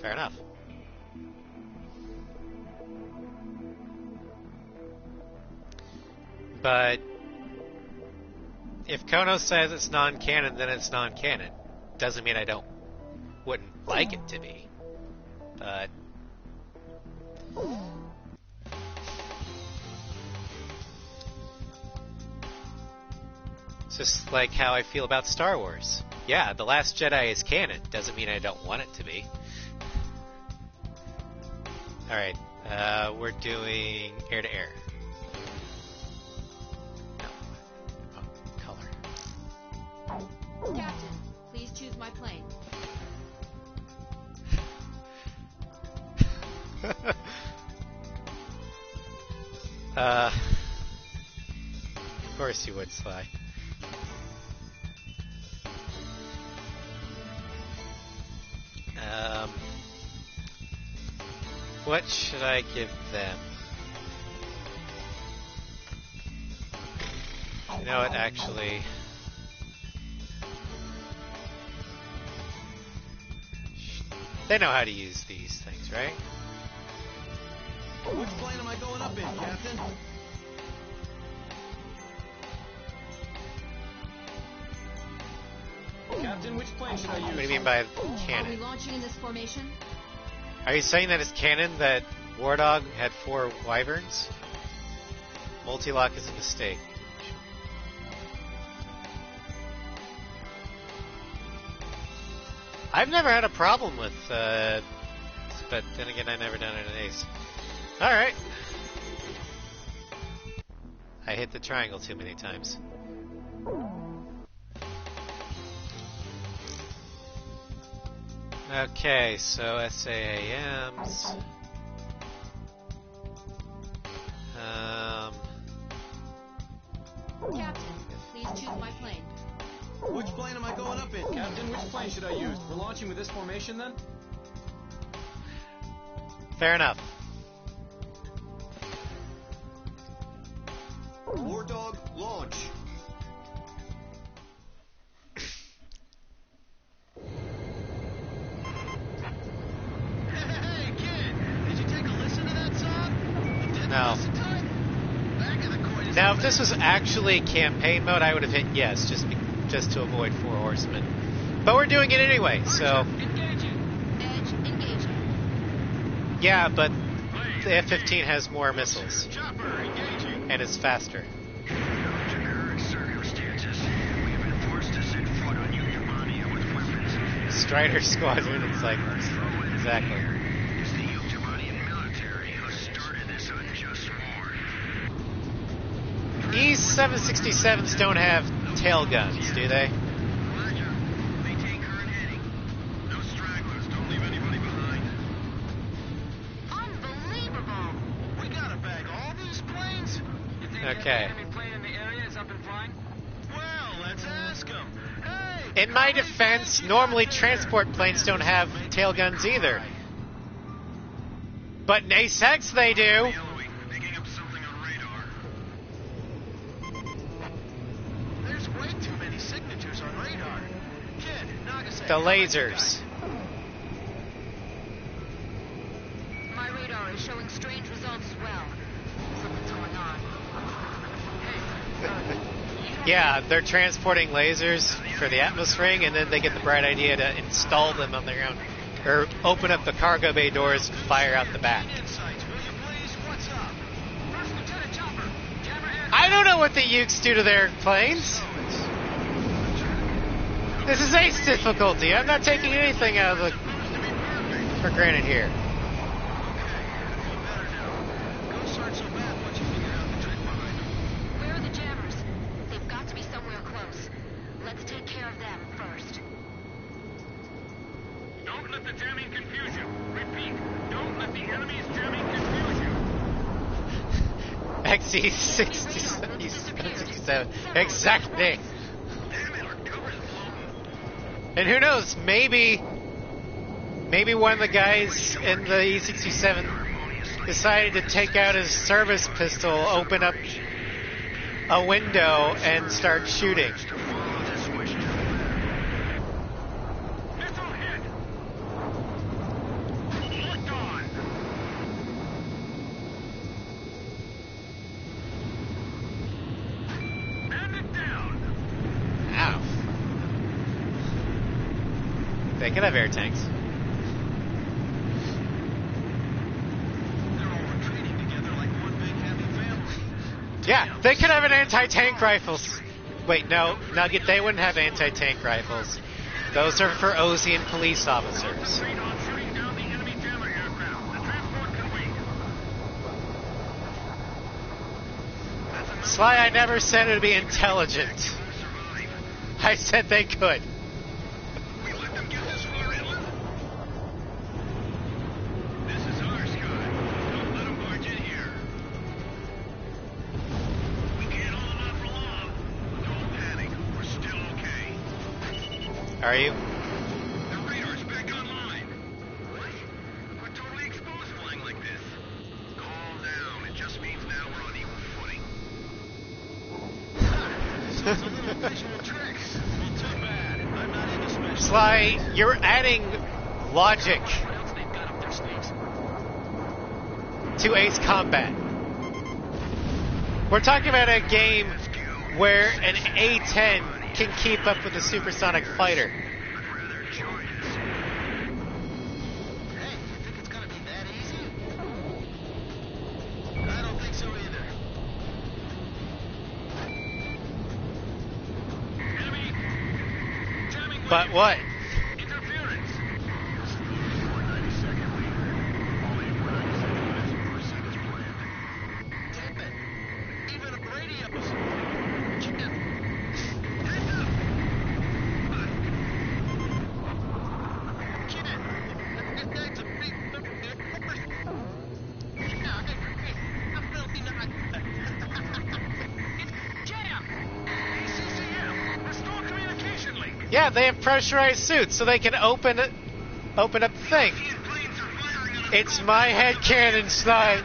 Speaker 1: Fair enough. But if Kono says it's non-canon, then it's non-canon. Doesn't mean I wouldn't like it to be. But it's just like how I feel about Star Wars. Yeah, The Last Jedi is canon. Doesn't mean I don't want it to be. Alright, we're doing air-to-air. No. Oh, color.
Speaker 8: Captain, please choose my plane.
Speaker 1: Of course you would, Sly. What should I give them? You know what, actually... They know how to use these things, right?
Speaker 3: Which plane am I going up in, Captain? Captain, which plane should I use?
Speaker 1: What do you mean by
Speaker 8: Are we
Speaker 1: canon?
Speaker 8: launching in this formation?
Speaker 1: Are you saying that it's canon that War Dog had 4 wyverns? Multi-lock is a mistake. I've never had a problem with, but then again, I've never done it in Ace. Alright. I hit the triangle too many times. Okay, so SAAMs.
Speaker 8: Captain, please choose my plane.
Speaker 3: Which plane am I going up in, Captain? Which plane should I use? We're launching with this formation, then?
Speaker 1: Fair enough.
Speaker 3: War Dog, launch.
Speaker 7: Hey, kid! Did you take a listen to that song? Didn't
Speaker 1: No.
Speaker 7: listen to it? Back in the coin.
Speaker 1: Now, if this was actually campaign mode, I would have hit yes, just to avoid 4 horsemen. But we're doing it anyway, so
Speaker 7: Engaging.
Speaker 8: Edge, engaging.
Speaker 1: yeah. But the F-15 has more missiles
Speaker 7: Chopper, engaging.
Speaker 1: and it's faster.
Speaker 7: Under current circumstances, we have been forced to set foot on Yuktabania with weapons.
Speaker 1: Strider Squadron. It's like exactly.
Speaker 7: It's the Yuktabanian military who started this unjust war.
Speaker 1: E-767s don't have tail guns, do they?
Speaker 7: Roger. Maintain current heading. No stragglers. Don't leave anybody behind.
Speaker 1: Okay.
Speaker 5: Enemy plane in the area is up and flying? Well, let's ask him. Hey!
Speaker 1: In my defense, normally transport planes don't have tail guns either. But in Ace-X they do.
Speaker 7: Yellowing, picking up something on radar.
Speaker 5: There's way too many signatures on radar. Kid, Nagasaki.
Speaker 1: The lasers.
Speaker 2: My radar is showing strange results as well. Something's going on.
Speaker 1: Yeah, they're transporting lasers for the atmosphere, and then they get the bright idea to install them on their own. Or open up the cargo bay doors and fire out the back.
Speaker 5: Insights, will you please? What's up? First Lieutenant Chopper. Jammer aircraft.
Speaker 1: I don't know what the Ukes do to their planes. This is ace difficulty. I'm not taking anything out of the for granted here.
Speaker 5: Go search so bad once you figure out the trick behind them.
Speaker 2: Where are the jammers? They've got to be somewhere close. Let's take care of them first.
Speaker 7: Don't let the jamming confuse you. Repeat, don't let the enemy's jamming confuse you.
Speaker 1: XE67. Exactly.
Speaker 7: Damn it, our cover's blown.
Speaker 1: And who knows, maybe one of the guys in the E67 decided to take out his service pistol, open up a window, and start shooting.
Speaker 7: Follow this switch. Missile hit. Locked on. And it down.
Speaker 1: Ow. They could have air tanks.
Speaker 5: They're all retreating together like one big happy family.
Speaker 1: Yeah, they could have an anti-tank rifles. Wait, no, Nugget, they wouldn't have anti-tank rifles. Those are for Ozian police officers.
Speaker 7: Concentrate on shooting down the enemy jammer aircraft. The transport can wait.
Speaker 1: Sly, I never said it would be intelligent.
Speaker 7: Survive.
Speaker 1: I said they could.
Speaker 7: We let them get this far inland? This is our sky. Don't let them barge in here. We can't hold them out for long. Don't panic. We're still okay.
Speaker 1: Are you?
Speaker 7: The radar's back online. What? We're totally exposed flying like this. Calm down. It just means now we're on equal footing.
Speaker 5: So it's a little visual tricks. Well, too bad. I'm not into special.
Speaker 1: Sly, you're adding logic
Speaker 5: What else they've got up their sleeves?
Speaker 1: to Ace Combat. We're talking about a game where an A-10 can keep up with a supersonic fighter.
Speaker 7: I'd rather join us.
Speaker 5: Hey, you think it's gonna be that easy? I don't think so either.
Speaker 7: Enemy jamming
Speaker 1: But
Speaker 7: wave.
Speaker 1: what?
Speaker 7: Interference.
Speaker 4: 492nd lead. Only 497 minutes to proceed as planned.
Speaker 5: Damn it. Even a radio.
Speaker 7: Heads up.
Speaker 5: Kid, that's a big It's jammed.
Speaker 7: CCM. Restore communication link.
Speaker 1: Yeah, they have pressurized suits, so they can open up the thing.
Speaker 7: Planes are firing on us.
Speaker 1: It's my headcanon, Sly,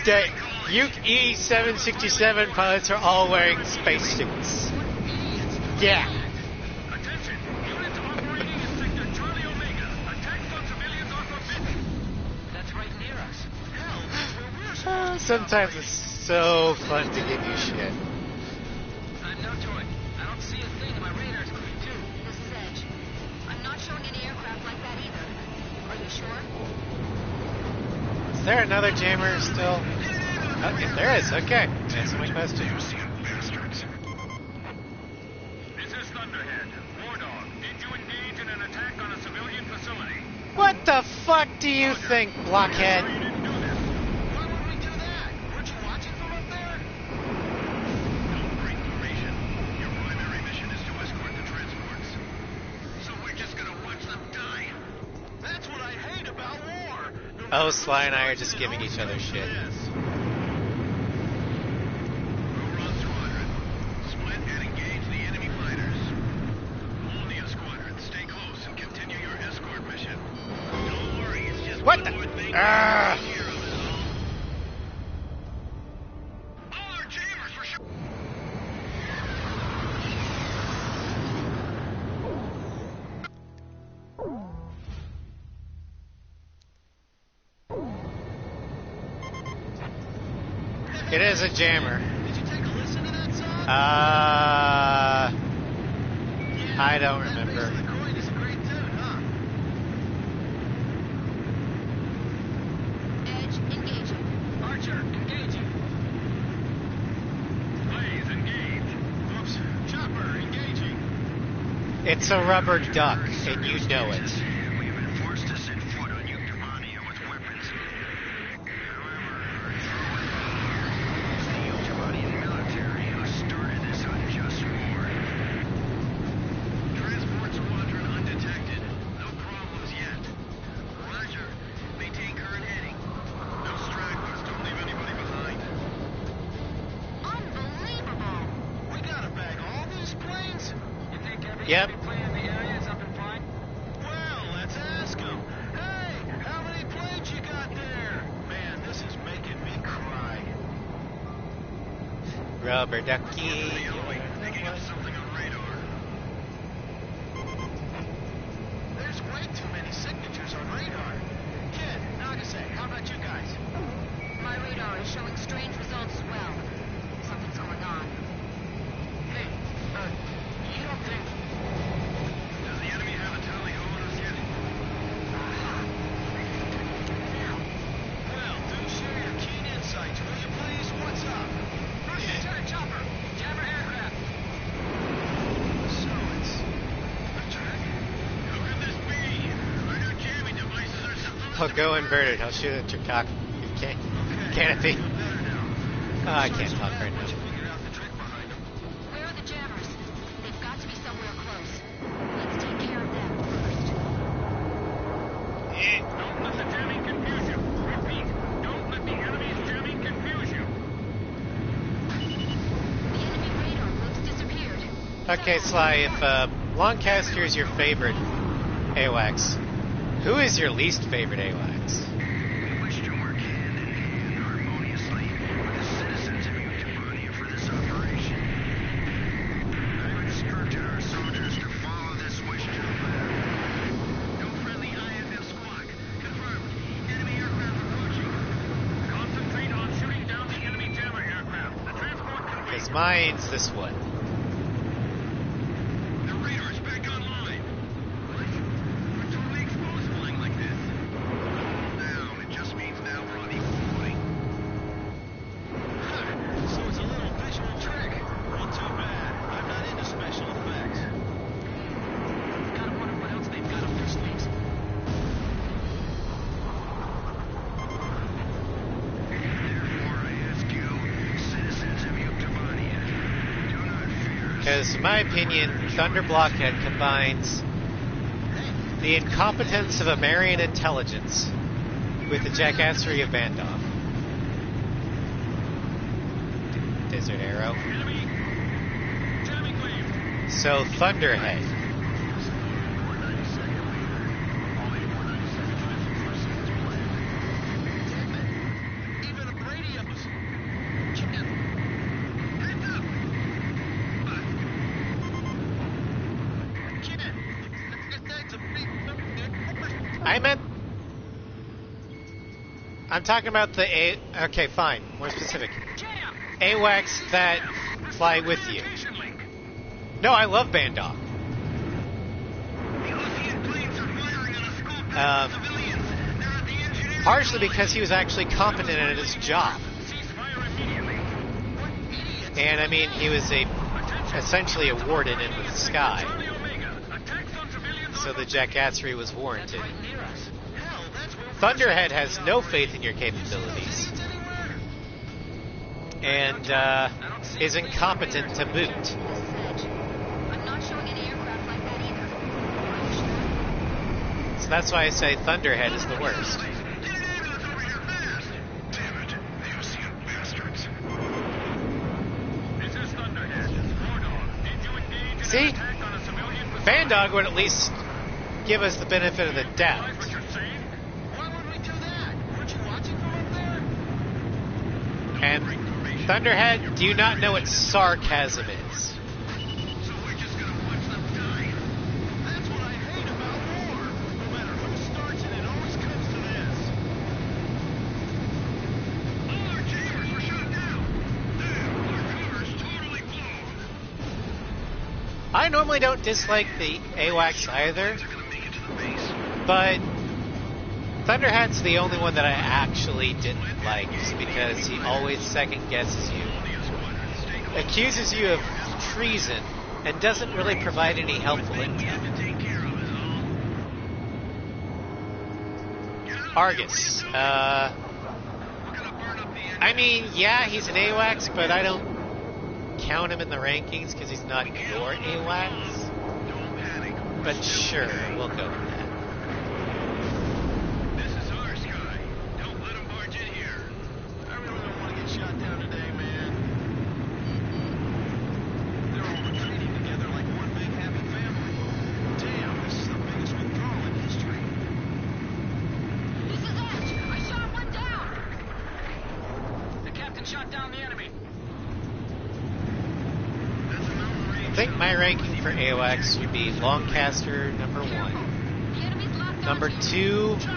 Speaker 1: that Uke E-767 pilots are all wearing spacesuits. Yeah.
Speaker 7: Attention. Units operating in sector Charlie Omega. Attacks on civilians are forbidden.
Speaker 5: That's right near us.
Speaker 7: Hell, that's where we're supposed to
Speaker 1: Sometimes it's so fun to give you shit.
Speaker 5: I'm no toy. I don't see a thing and my radar's clean too.
Speaker 2: This is Edge. I'm not showing any aircraft like that either. Are you sure?
Speaker 1: Is there another jammer still? Okay, there is. Okay. Answer my question.
Speaker 7: This is Thunderhead. War Dog, did you engage in an attack on a civilian facility?
Speaker 1: What the fuck do you think, blockhead?
Speaker 7: Sure you didn't do this.
Speaker 5: Why would we do that? Weren't you watching from up there?
Speaker 7: Don't bring formation. Your primary mission is to escort the transports. So we're just gonna watch them die?
Speaker 5: That's what I hate about war.
Speaker 1: Oh, Sly and I are just giving each other shit.
Speaker 7: Yes.
Speaker 1: What the? Ah!
Speaker 7: All our jammers were shot.
Speaker 1: It is a jammer.
Speaker 5: Did you take a listen to that song?
Speaker 1: I don't
Speaker 5: That
Speaker 1: remember.
Speaker 5: Race of the Coin is a great tune, huh?
Speaker 8: Edge engaging.
Speaker 5: Archer, engaging. Blaze, engage. Oops. Chopper, engaging.
Speaker 1: It's a rubber duck, and you know it.
Speaker 4: We have been forced to set foot on Euctomania with weapons. However, it's the Euctomanian military who started this unjust war.
Speaker 7: Transport squadron undetected. No problems yet. Roger. Maintain current heading. No stragglers. Don't leave anybody behind.
Speaker 2: Unbelievable!
Speaker 5: We gotta bag all these planes? You think every
Speaker 1: Yep.
Speaker 5: enemy plane in the area is up and flying? Well, let's ask them. Hey, how many planes you got there? Man, this is making me cry.
Speaker 1: Rubber ducky.
Speaker 7: Picking up something on radar.
Speaker 5: There's way too many signatures on radar. Kid, Nagase, how about you guys?
Speaker 2: My radar is showing strange results as well. Something's going on.
Speaker 5: Hey, you don't think...
Speaker 7: Does the enemy have a tally ho on us yet?
Speaker 5: Well, do share your keen insights, will you please? What's up? First Lieutenant Chopper, jammer aircraft. So it's attack?
Speaker 7: How could this be? Our new jamming devices are supposed
Speaker 1: I'll
Speaker 7: to
Speaker 1: go inverted. I'll shoot at your cock. You can't. Canopy.
Speaker 5: Feel better now.
Speaker 1: Oh, I can't talk right
Speaker 5: Once
Speaker 1: now.
Speaker 5: you figured out the trick behind them.
Speaker 2: Where are the jammers? They've got to be somewhere close. Let's take care of them first.
Speaker 7: Don't let the jamming confuse you. Repeat, don't let the enemy's jamming confuse you.
Speaker 2: The enemy radar looks disappeared.
Speaker 1: Okay, Sly, if Longcaster is your favorite AWACS, who is your least favorite AWACS?
Speaker 4: We wish to work hand in hand harmoniously with the citizens of Euctomania for this operation. I've instructed our soldiers to follow this wish to the letter.
Speaker 7: No friendly IFF squawk. Confirmed. Enemy aircraft approaching. Concentrate on shooting down the enemy jammer aircraft. The transport can wait.
Speaker 1: Because mine's this one.
Speaker 7: The radar's back online. What? We're totally exposed flying like this.
Speaker 4: Down. It just means now we're on equal footing.
Speaker 5: So it's a little visual trick. Well, too bad. I'm not into special effects. Gotta wonder what else they've got up their sleeves.
Speaker 4: Therefore, I ask you, citizens of Euctomania, do not fear us.
Speaker 1: Because, in my opinion, Thunder Blockhead combines the incompetence of Amarian intelligence with the jackassery of Vandalf. Desert Arrow.
Speaker 7: Enemy jamming wave.
Speaker 1: So, Thunderhead.
Speaker 5: Even radios. Chicken.
Speaker 7: Heads up.
Speaker 5: Kid. That's a big...
Speaker 1: I meant... I'm talking about the A... Okay, fine. More specific.
Speaker 7: Jam.
Speaker 1: AWACS that fly with you.
Speaker 7: Communication link.
Speaker 1: No, I love Bandog.
Speaker 7: The Osean planes are firing on a school pack
Speaker 1: Um,
Speaker 7: of civilians. They're at the engineering.
Speaker 1: Partially because he was actually competent at his job.
Speaker 7: Ceasefire immediately.
Speaker 1: And, I mean, he was essentially a warden in the sky.
Speaker 7: Charlie Omega. Attacks on civilians.
Speaker 1: So the jackassery was warranted.
Speaker 5: Right near us. Hell, that's where...
Speaker 1: Thunderhead has no faith in your capabilities. And, is incompetent to boot.
Speaker 2: Edge. I'm not showing any aircraft like that either. Are you sure?
Speaker 1: So that's why I say Thunderhead is the worst.
Speaker 7: Get an ambulance over here fast.
Speaker 4: Damn it, the Osean bastards.
Speaker 7: This is Thunderhead. War Dog. Did you engage in
Speaker 1: See?
Speaker 7: an attack on a civilian facility?
Speaker 1: Bandog would at least give us the benefit of the doubt.
Speaker 7: Realize what you're saying?
Speaker 5: Why would we
Speaker 1: And Thunderhead, do you not know what sarcasm is?
Speaker 7: So we're just gonna watch them die. That's what I hate about war. No matter who starts it, it always comes to this. All our chambers were shot down. Damn, our cover's totally blown.
Speaker 1: I normally don't dislike the AWACS either,
Speaker 7: They're gonna make it to the base.
Speaker 1: but Thunderhead's the only one that I actually didn't like, just because he always second guesses you, accuses you of treason, and doesn't really provide any helpful intel. Argus. I mean, yeah, he's an AWACS, but I don't count him in the rankings because he's not your AWACS. But sure, we'll go with that.
Speaker 7: This is our sky. Don't let them barge in here. I really don't want to get shot down today, man. They're all retreating together like one big happy family. Damn, this is the biggest withdrawal in history.
Speaker 8: This is Edge. I shot one down.
Speaker 5: The captain shot down the enemy.
Speaker 7: That's a mountain range.
Speaker 1: I think my ranking for AWACS would be Longcaster number 1.
Speaker 8: The enemy's locked
Speaker 1: Number
Speaker 8: onto you.
Speaker 1: 2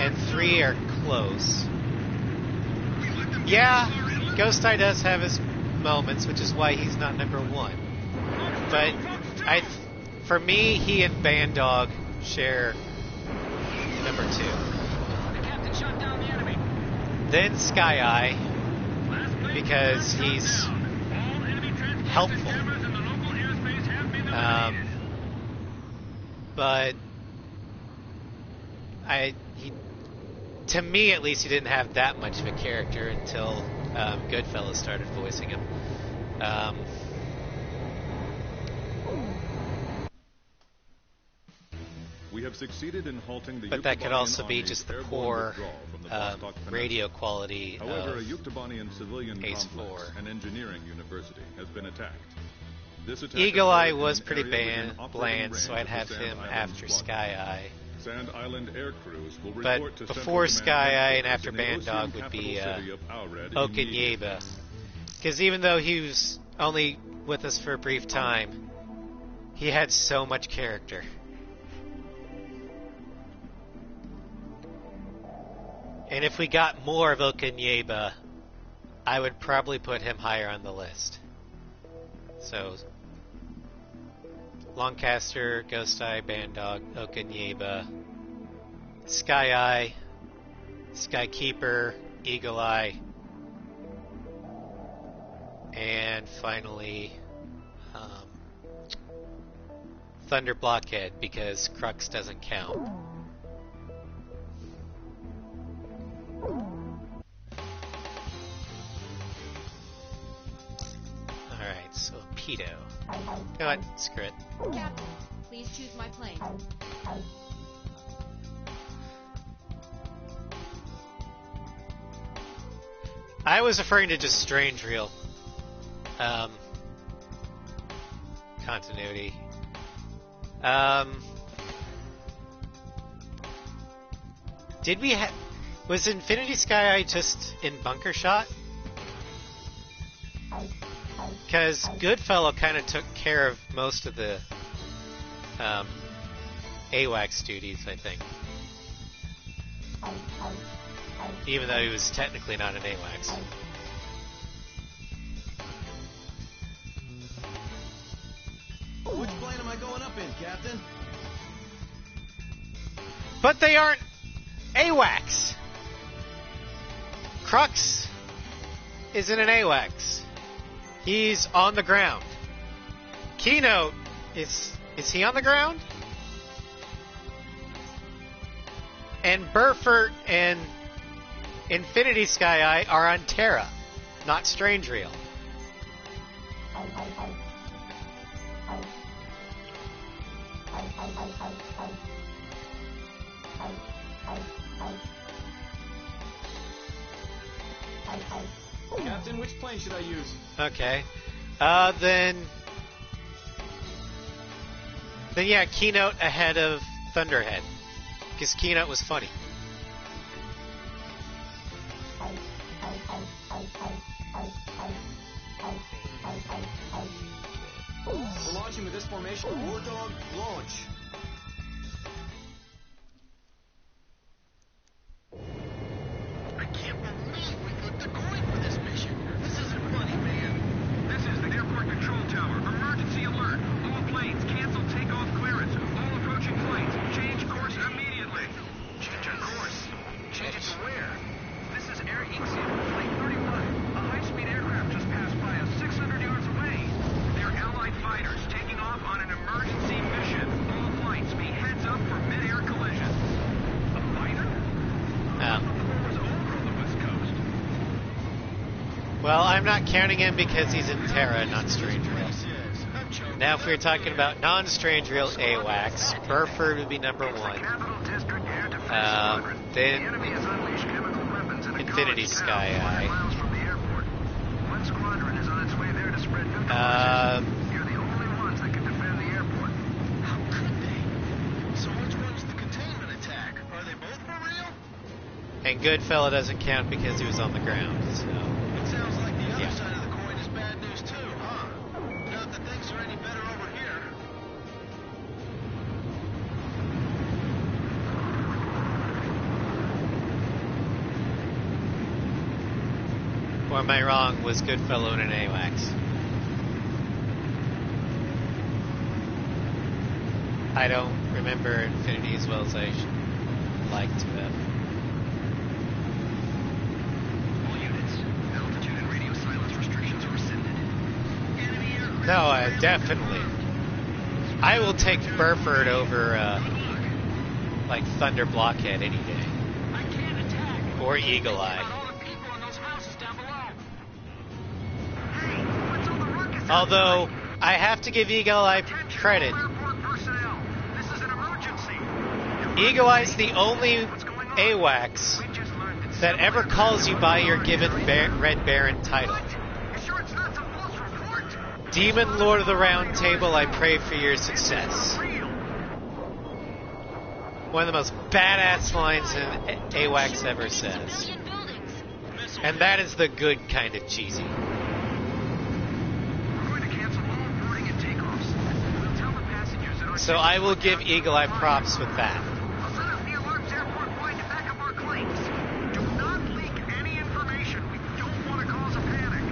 Speaker 1: and 3 are close. Yeah, Ghost Eye does have his moments, which is why he's not number 1. But for me, he and Bandog share number 2.
Speaker 5: The captain shot down the enemy.
Speaker 1: Then Sky Eye, because he's helpful. But to me at least, he didn't have that much of a character until Goodfellas started voicing him.
Speaker 6: We have succeeded in halting the
Speaker 1: But that could
Speaker 6: Yuktobanian
Speaker 1: also be
Speaker 6: army's
Speaker 1: just the
Speaker 6: airborne
Speaker 1: poor
Speaker 6: withdrawal from the Vostok Peninsula.
Speaker 1: radio quality
Speaker 6: However, a
Speaker 1: of
Speaker 6: Yuktobanian civilian
Speaker 1: Ace
Speaker 6: complex
Speaker 1: 4.
Speaker 6: and engineering university has been attacked. This attack
Speaker 1: Eagle Eye
Speaker 6: occurred in
Speaker 1: was
Speaker 6: an
Speaker 1: pretty
Speaker 6: area within operating
Speaker 1: bland,
Speaker 6: range
Speaker 1: so I'd
Speaker 6: of the
Speaker 1: have
Speaker 6: Sand
Speaker 1: him
Speaker 6: Island
Speaker 1: after
Speaker 6: Squadron.
Speaker 1: Sky Eye.
Speaker 6: Sand Island air crews will
Speaker 1: But
Speaker 6: report to
Speaker 1: before
Speaker 6: Central
Speaker 1: Sky
Speaker 6: Command
Speaker 1: Eye and
Speaker 6: headquarters
Speaker 1: after
Speaker 6: in the
Speaker 1: Bandog
Speaker 6: Osean
Speaker 1: would be
Speaker 6: capital city of Aured in
Speaker 1: Okanyeba. Because even though he was only with us for a brief time, he had so much character. And if we got more of Okanyeba, I would probably put him higher on the list. So, Longcaster, Ghost Eye, Bandog, Okanyeba, Sky Eye, Skykeeper, Eagle Eye, and finally Thunder Blockhead, because Crux doesn't count. Alright, so Pedo. Go ahead, screw it.
Speaker 8: Captain, please choose my plane.
Speaker 1: I was referring to just Strange Reel. Continuity. Did we was Infinity Sky Eye just in bunker shot? Because Goodfellow kind of took care of most of the AWACS duties, I think. Even though he was technically not an AWACS.
Speaker 3: Which plane am I going up in, Captain?
Speaker 1: But they aren't AWACS! Crux isn't an AWACS. He's on the ground. Keynote, is he on the ground? And Burford and Infinity Sky Eye are on Terra, not Strange Reel.
Speaker 3: Captain, which plane should I use?
Speaker 1: Okay. Then yeah, Keynote ahead of Thunderhead. Because Keynote was funny.
Speaker 3: We're launching with this formation. War Dog, launch.
Speaker 5: I can't believe we flipped a coin for this mission. This isn't funny, man.
Speaker 7: This is the airport control tower. Emergency alert. All planes cancel takeoff clearance. All approaching flights change course immediately.
Speaker 5: Change our course. Change it to where?
Speaker 7: This is Air Ixion, Flight 31. A high-speed aircraft just passed by us 600 yards away. They're Allied fighters taking off on an emergency mission. All flights be heads up for mid-air collision. A fighter?
Speaker 1: Oh.
Speaker 7: The war was over on the West Coast.
Speaker 1: Well, I'm not counting him because he's in Terra, not Strange Rail. Now, if we were talking about non-Strange Rail AWACS, Burford would be number one.
Speaker 7: Capital District Air Defense Squadron. The
Speaker 1: Then
Speaker 7: enemy has unleashed chemical weapons in a
Speaker 1: Infinity
Speaker 7: college town
Speaker 1: Sky
Speaker 7: 400
Speaker 1: Eye.
Speaker 7: miles from the airport. One squadron is on its way there to spread neutralization. You're the only ones that can defend the airport.
Speaker 5: How could they? So which one's the containment attack? Are they both for real?
Speaker 1: And Goodfellow doesn't count because he was on the ground. So
Speaker 5: It sounds like the other
Speaker 1: Yeah.
Speaker 5: side of the coin is bad news too, huh? Not that things are any better over here.
Speaker 1: or am I wrong? Was Goodfellow in an AWACS? I don't remember Infinity as well as I like to have.
Speaker 7: All units, altitude and radio silence restrictions are rescinded. Enemy aircraft.
Speaker 1: No, definitely. I will take Burford over, like Thunder Blockhead any day.
Speaker 5: I can't attack.
Speaker 1: Or Eagle Eye.
Speaker 5: All the people in those houses down below.
Speaker 7: Hey, what's all the ruckus?
Speaker 1: Although, I have to give Eagle Eye
Speaker 7: Attention
Speaker 1: credit.
Speaker 7: all airport personnel. This is an emergency.
Speaker 1: Eagle Eye's the only
Speaker 7: What's going on?
Speaker 1: AWACS
Speaker 7: We just learned
Speaker 1: that ever calls you by your given Red Baron title.
Speaker 7: What? You sure it's not some false report?
Speaker 1: Demon Lord of the Round Table, I pray for your success.
Speaker 7: Real.
Speaker 1: One of the most badass lines in AWACS ever says.
Speaker 8: Civilian buildings.
Speaker 1: And that is the good kind of cheesy.
Speaker 7: We're going to cancel all boarding and takeoffs. We'll tell the passengers that our
Speaker 1: So I will give Eagle Eye props with that.
Speaker 7: I'll set up the alarms airport wide to back up our claims. Do not leak any information. We don't want to cause a panic.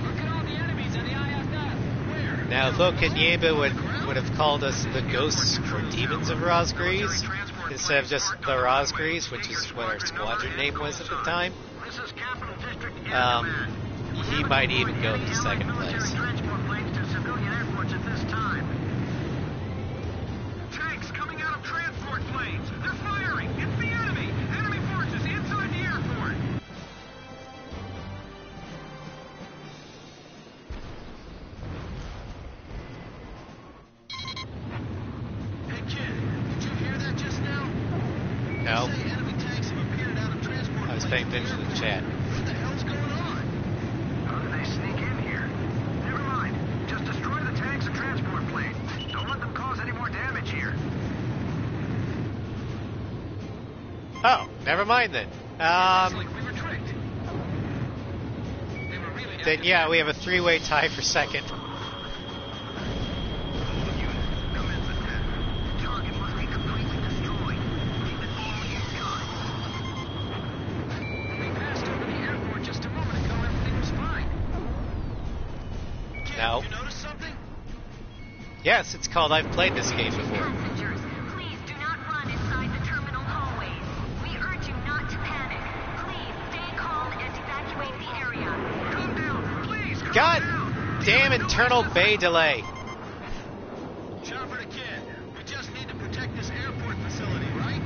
Speaker 5: Look at all the enemies in the IFF. Where?
Speaker 1: Now, Lokanyeba would have called us the ghosts or demons of Rosgrees instead of just the Rosgrees, which is what our squadron name was at the time.
Speaker 7: This is Capital District Air
Speaker 1: Um,
Speaker 7: Command.
Speaker 1: he might even go to second
Speaker 7: Military
Speaker 1: place.
Speaker 7: transport planes to civilian airports at this time. Tanks coming out of transport planes. They're firing. It's the enemy. Enemy forces inside the airport.
Speaker 5: Hey kid, did you hear that just now?
Speaker 1: No,
Speaker 5: Say enemy tanks have appeared out of transport
Speaker 1: I was paying attention to the chat.
Speaker 5: What the hell's going on?
Speaker 7: How did they sneak in here? Never mind. Just destroy the tanks and transport planes. Don't let them cause any more damage here.
Speaker 1: Oh, never mind then.
Speaker 5: It's like we were tricked. They were really
Speaker 1: Then yeah, we have a three-way tie for second.
Speaker 7: Commence attack. Target must be completely destroyed. Keep it all you got.
Speaker 5: When we passed over the airport just a moment ago, everything was fine. Kid,
Speaker 1: No.
Speaker 5: you notice something?
Speaker 1: Yes, it's called I've played this game before.
Speaker 2: Passengers, please do not run inside the terminal hallways. We urge you not to panic. Please stay calm and evacuate the area.
Speaker 7: Calm down. Please, calm
Speaker 1: God
Speaker 7: down.
Speaker 1: damn internal bay delay.
Speaker 5: Chopper to kid. We just need to protect this airport facility, right?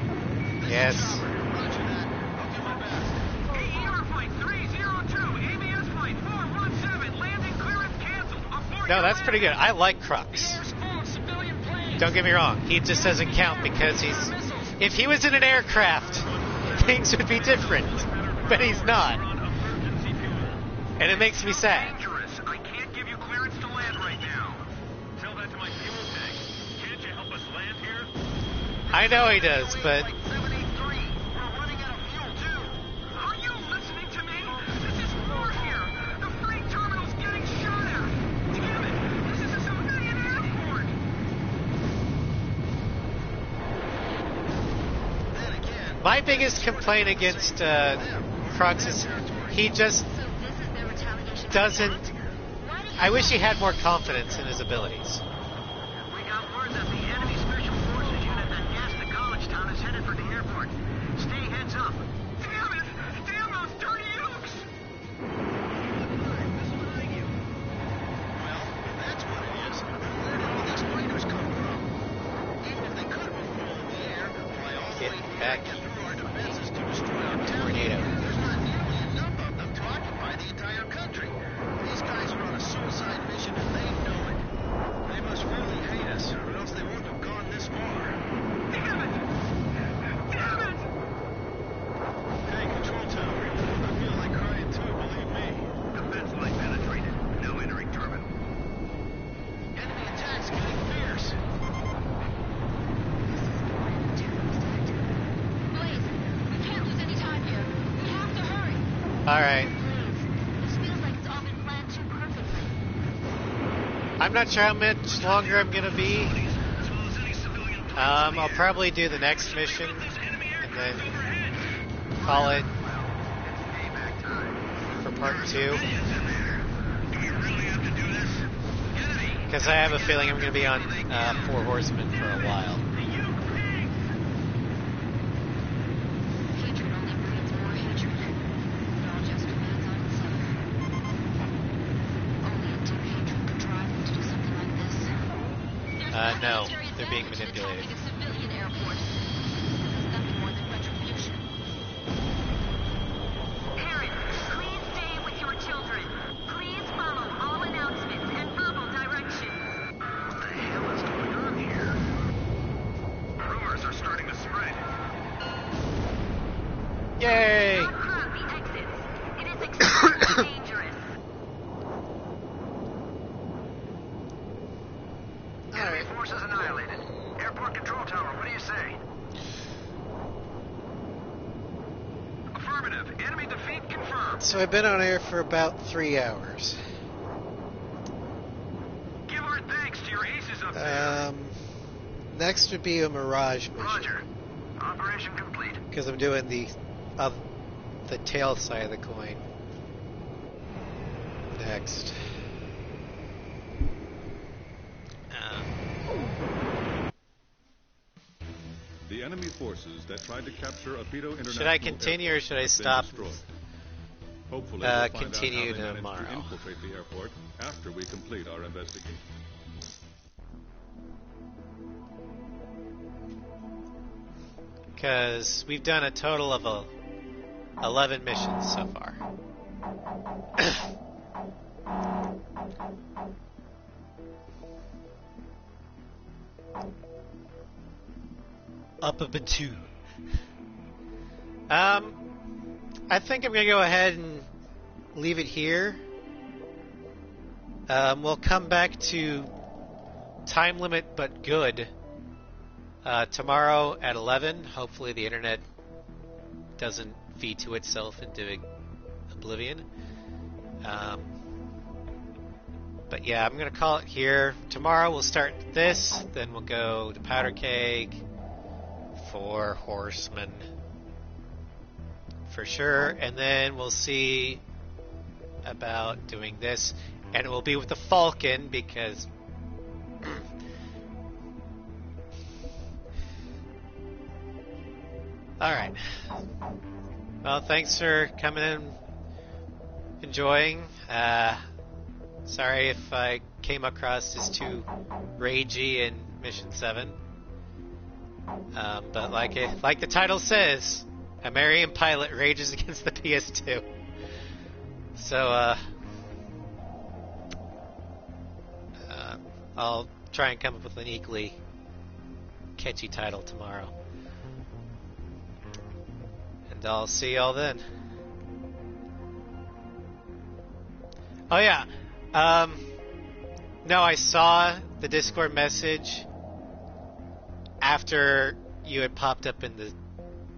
Speaker 5: This
Speaker 1: Yes.
Speaker 5: is Chopper. Roger that. I'll do my best.
Speaker 7: AER flight 302, ABS flight 417, landing clearance canceled. Abort
Speaker 1: No,
Speaker 7: your
Speaker 1: that's pretty good.
Speaker 7: landing.
Speaker 1: I like
Speaker 5: The
Speaker 1: Crux.
Speaker 5: air's full of civilian planes.
Speaker 1: Don't get me wrong. He just doesn't count because he's... If he was in an aircraft, things would be different. But he's not.
Speaker 7: Run emergency fuel.
Speaker 1: And it makes me sad.
Speaker 7: Dangerous. I can't give you clearance to land right now. Tell that to my fuel tank. Can't you help us land here?
Speaker 1: I know he does, but
Speaker 7: Flight 783. We're running out of fuel too.
Speaker 1: My biggest complaint against Crux is he just doesn't. I wish he had more confidence in his abilities.
Speaker 5: We got word that the enemy special forces unit that gassed the college town is headed for the airport. Stay heads up. Damn it! Damn those dirty ooks! Well, if that's what it is, where did all these fighters come from? Even if they could move through the air, fly all the way
Speaker 1: Get
Speaker 5: here
Speaker 1: back.
Speaker 5: and get through our defenses to destroy our town,
Speaker 1: Tornado.
Speaker 5: there's not nearly enough of them to occupy the entire country. These guys are on a suicide mission and they know it. They must really hate us, or else they wouldn't have gone this far. Damn it! Damn it! Hey, Control Tower. I feel like crying too, believe me.
Speaker 4: Defense line penetrated. Now entering terminal.
Speaker 5: Enemy attacks getting fierce.
Speaker 8: Blaze, we can't lose any time here. We have to hurry.
Speaker 1: All right.
Speaker 2: This feels like it's all been planned too perfectly.
Speaker 1: I'm not sure how much longer I'm gonna be. I'll probably do the next mission and then call it for part 2. Because I have a feeling I'm gonna be on 4 Horsemen for a while.
Speaker 8: Hatred only breeds more hatred. It all just depends on itself. Only a deep hatred could drive them to do something like this. There's
Speaker 1: No,
Speaker 8: military
Speaker 1: they're being
Speaker 8: advantage in
Speaker 1: manipulated.
Speaker 8: attacking a civilian airport. This is nothing more than retribution.
Speaker 2: Parents, please stay with your children. Please follow all announcements and verbal directions.
Speaker 4: What the hell is going on here? Rumors are starting to spread.
Speaker 1: Yay!
Speaker 2: Don't crowd the exits. It is extremely dangerous.
Speaker 5: Enemy forces annihilated. Airport control tower, what do you say? Affirmative. Enemy defeat confirmed.
Speaker 1: So I've been on air for about 3 hours.
Speaker 5: Give our thanks to your aces up there.
Speaker 1: Next would be a Mirage mission.
Speaker 5: Roger. Operation complete.
Speaker 1: Because I'm doing the tail side of the coin. Next.
Speaker 6: The enemy forces that tried to capture Apido International
Speaker 1: Should I continue or should I
Speaker 6: Airport have been
Speaker 1: stop?
Speaker 6: destroyed. Hopefully, we'll find
Speaker 1: Continue
Speaker 6: out how they managed
Speaker 1: tomorrow.
Speaker 6: to infiltrate the airport after we complete our investigation.
Speaker 1: Because we've done a total of 11 missions so far. Up a bit too. I think I'm gonna go ahead and leave it here. We'll come back to time limit but good tomorrow at 11. Hopefully the internet doesn't feed to itself into oblivion. But yeah, I'm gonna call it here. Tomorrow we'll start this, then we'll go to Powder Keg, 4 Horsemen for sure, and then we'll see about doing this, and it will be with the Falcon because alright. Well, thanks for coming in, enjoying. Sorry if I came across as too ragey in Mission 7. But like the title says, a Marian pilot rages against the PS2. So, I'll try and come up with an equally catchy title tomorrow. And I'll see y'all then. Oh yeah. No, I saw the Discord message after you had popped up in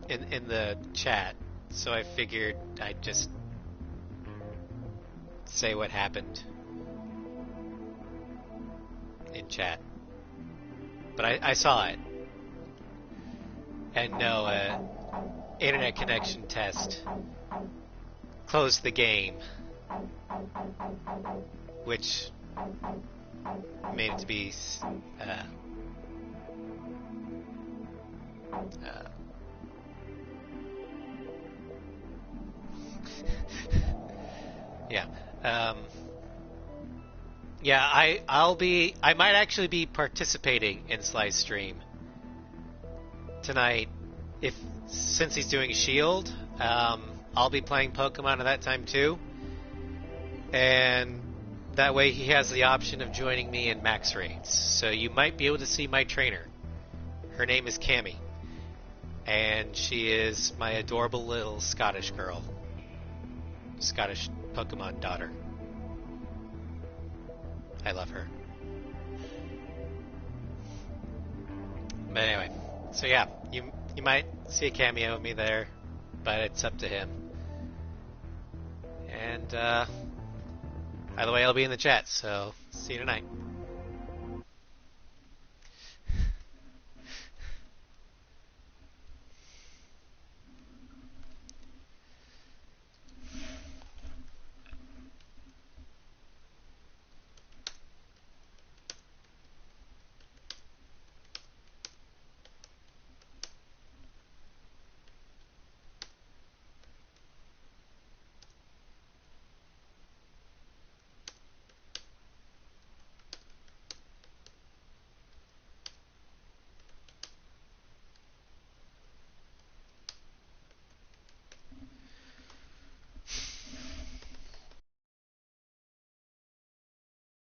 Speaker 1: the chat, so I figured I'd just say what happened in chat. But I saw it. And no, internet connection test closed the game, which made it to be yeah. Yeah, I might actually be participating in Sly's stream tonight, since he's doing Shield. I'll be playing Pokemon at that time too, and that way he has the option of joining me in max raids. So you might be able to see my trainer. Her name is Cammy, and she is my adorable little Scottish girl, Scottish Pokemon daughter. I love her. But anyway, so yeah, you might see a cameo of me there, but it's up to him. And either way, I'll be in the chat, so see you tonight.